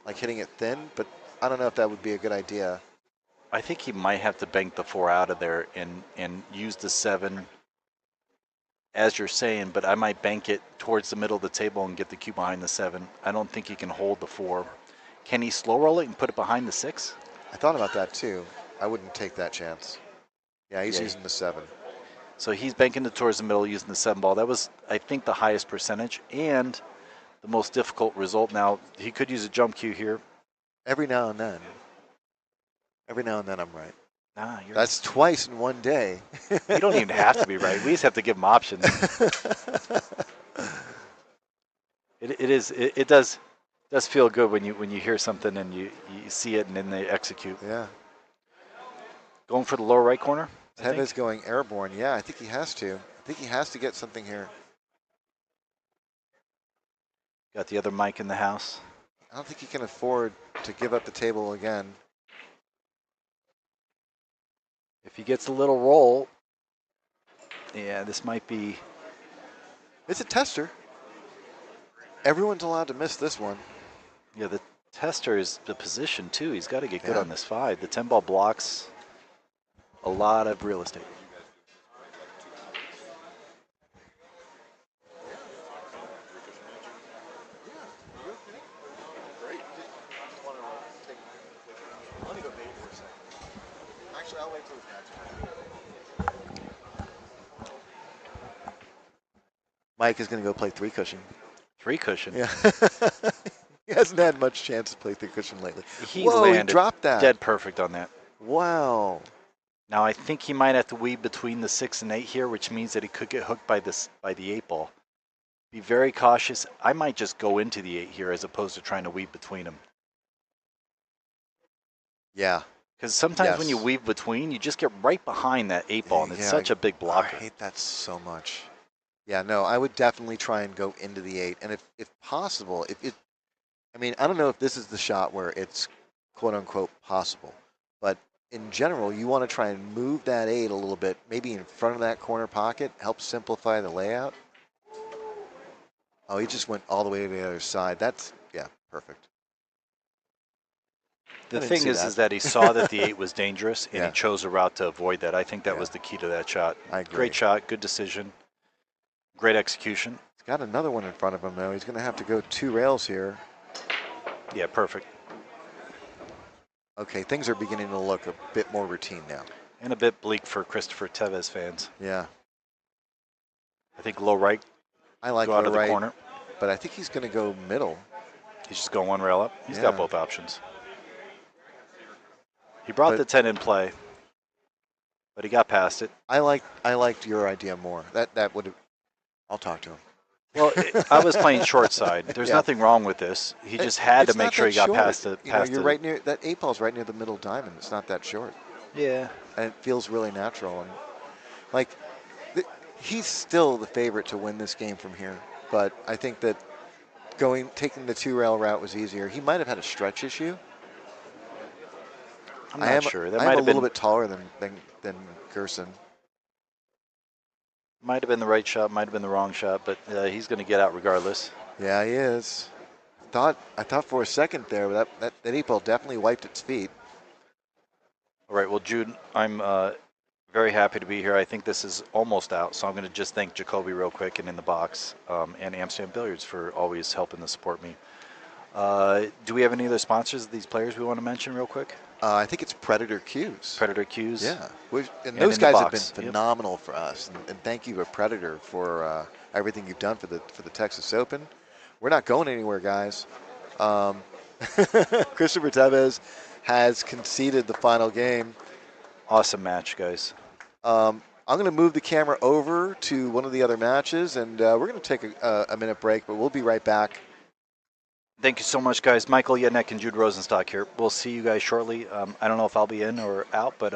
Speaker 2: like hitting it thin, but I don't know if that would be a good idea.
Speaker 1: I think he might have to bank the 4 out of there and use the 7 as you're saying, but I might bank it towards the middle of the table and get the cue behind the 7. I don't think he can hold the 4. Can he slow roll it and put it behind the 6?
Speaker 2: I thought about that too. I wouldn't take that chance. Yeah, he's using the 7.
Speaker 1: So he's banking it towards the middle using the 7 ball. That was, I think, the highest percentage and the most difficult result. Now, he could use a jump cue here.
Speaker 2: Every now and then. Every now and then I'm right.
Speaker 1: Nah,
Speaker 2: that's twice in one day.
Speaker 1: You don't even have to be right. We just have to give him options. It does feel good when you hear something and you see it and then they execute.
Speaker 2: Yeah.
Speaker 1: Going for the lower right corner.
Speaker 2: Tevez going airborne. Yeah, I think he has to. I think he has to get something here.
Speaker 1: Got the other mic in the house.
Speaker 2: I don't think he can afford to give up the table again.
Speaker 1: If he gets a little roll, yeah, this might be.
Speaker 2: It's a tester. Everyone's allowed to miss this one.
Speaker 1: Yeah, the tester is the position too. He's got to get good on this 5. The 10 ball blocks a lot of real estate.
Speaker 2: Mike is going to go play 3 cushion.
Speaker 1: 3 cushion?
Speaker 2: Yeah. He hasn't had much chance to play 3 cushion lately.
Speaker 1: He landed
Speaker 2: he dropped that.
Speaker 1: Dead perfect on that.
Speaker 2: Wow.
Speaker 1: Now I think he might have to weave between the 6 and 8 here, which means that he could get hooked by the 8 ball. Be very cautious. I might just go into the 8 here as opposed to trying to weave between them.
Speaker 2: Yeah.
Speaker 1: Because sometimes when you weave between, you just get right behind that 8 ball, and it's such a big blocker.
Speaker 2: I hate that so much. Yeah, no, I would definitely try and go into the 8. And if possible, I mean, I don't know if this is the shot where it's quote unquote possible, but in general, you want to try and move that 8 a little bit, maybe in front of that corner pocket, help simplify the layout. Oh, he just went all the way to the other side. That's, yeah, perfect.
Speaker 1: The thing is that he saw that the 8 was dangerous, and he chose a route to avoid that. I think that was the key to that shot.
Speaker 2: I agree.
Speaker 1: Great shot, good decision, great execution.
Speaker 2: He's got another one in front of him, though. He's going to have to go 2 rails here.
Speaker 1: Yeah, perfect.
Speaker 2: Okay, things are beginning to look a bit more routine now.
Speaker 1: And a bit bleak for Cristopher Tevez fans.
Speaker 2: Yeah.
Speaker 1: I think low right.
Speaker 2: I like
Speaker 1: go out of the corner.
Speaker 2: But I think he's going to go middle.
Speaker 1: He's just going 1 rail up. He's got both options. He brought the 10 in play, but he got past it.
Speaker 2: I liked your idea more. That would have. I'll talk to him.
Speaker 1: Well, I was playing short side. There's nothing wrong with this. He just had to make sure he got past it.
Speaker 2: You're right near that 8 ball's right near the middle diamond. It's not that short.
Speaker 1: Yeah.
Speaker 2: And it feels really natural. And like, he's still the favorite to win this game from here. But I think that taking the 2 rail route was easier. He might have had a stretch issue.
Speaker 1: I'm not sure. That
Speaker 2: might have been a little bit taller than Gerson.
Speaker 1: Might have been the right shot, might have been the wrong shot, but he's going to get out regardless.
Speaker 2: Yeah, he is. I thought for a second there that 8 ball definitely wiped its feet.
Speaker 1: All right, well, Jude, I'm very happy to be here. I think this is almost out, so I'm going to just thank Jacoby real quick and in the box, and Amsterdam Billiards for always helping to support me. Do we have any other sponsors of these players we want to mention real quick?
Speaker 2: I think it's Predator Qs.
Speaker 1: Predator Qs.
Speaker 2: Yeah, and those guys have been phenomenal for us, and thank you to Predator for everything you've done for the Texas Open. We're not going anywhere, guys. Christopher Tevez has conceded the final game.
Speaker 1: Awesome match, guys.
Speaker 2: I'm going to move the camera over to one of the other matches, and we're going to take a minute break, but we'll be right back.
Speaker 1: Thank you so much, guys. Michael Yednek and Jude Rosenstock here. We'll see you guys shortly. I don't know if I'll be in or out, but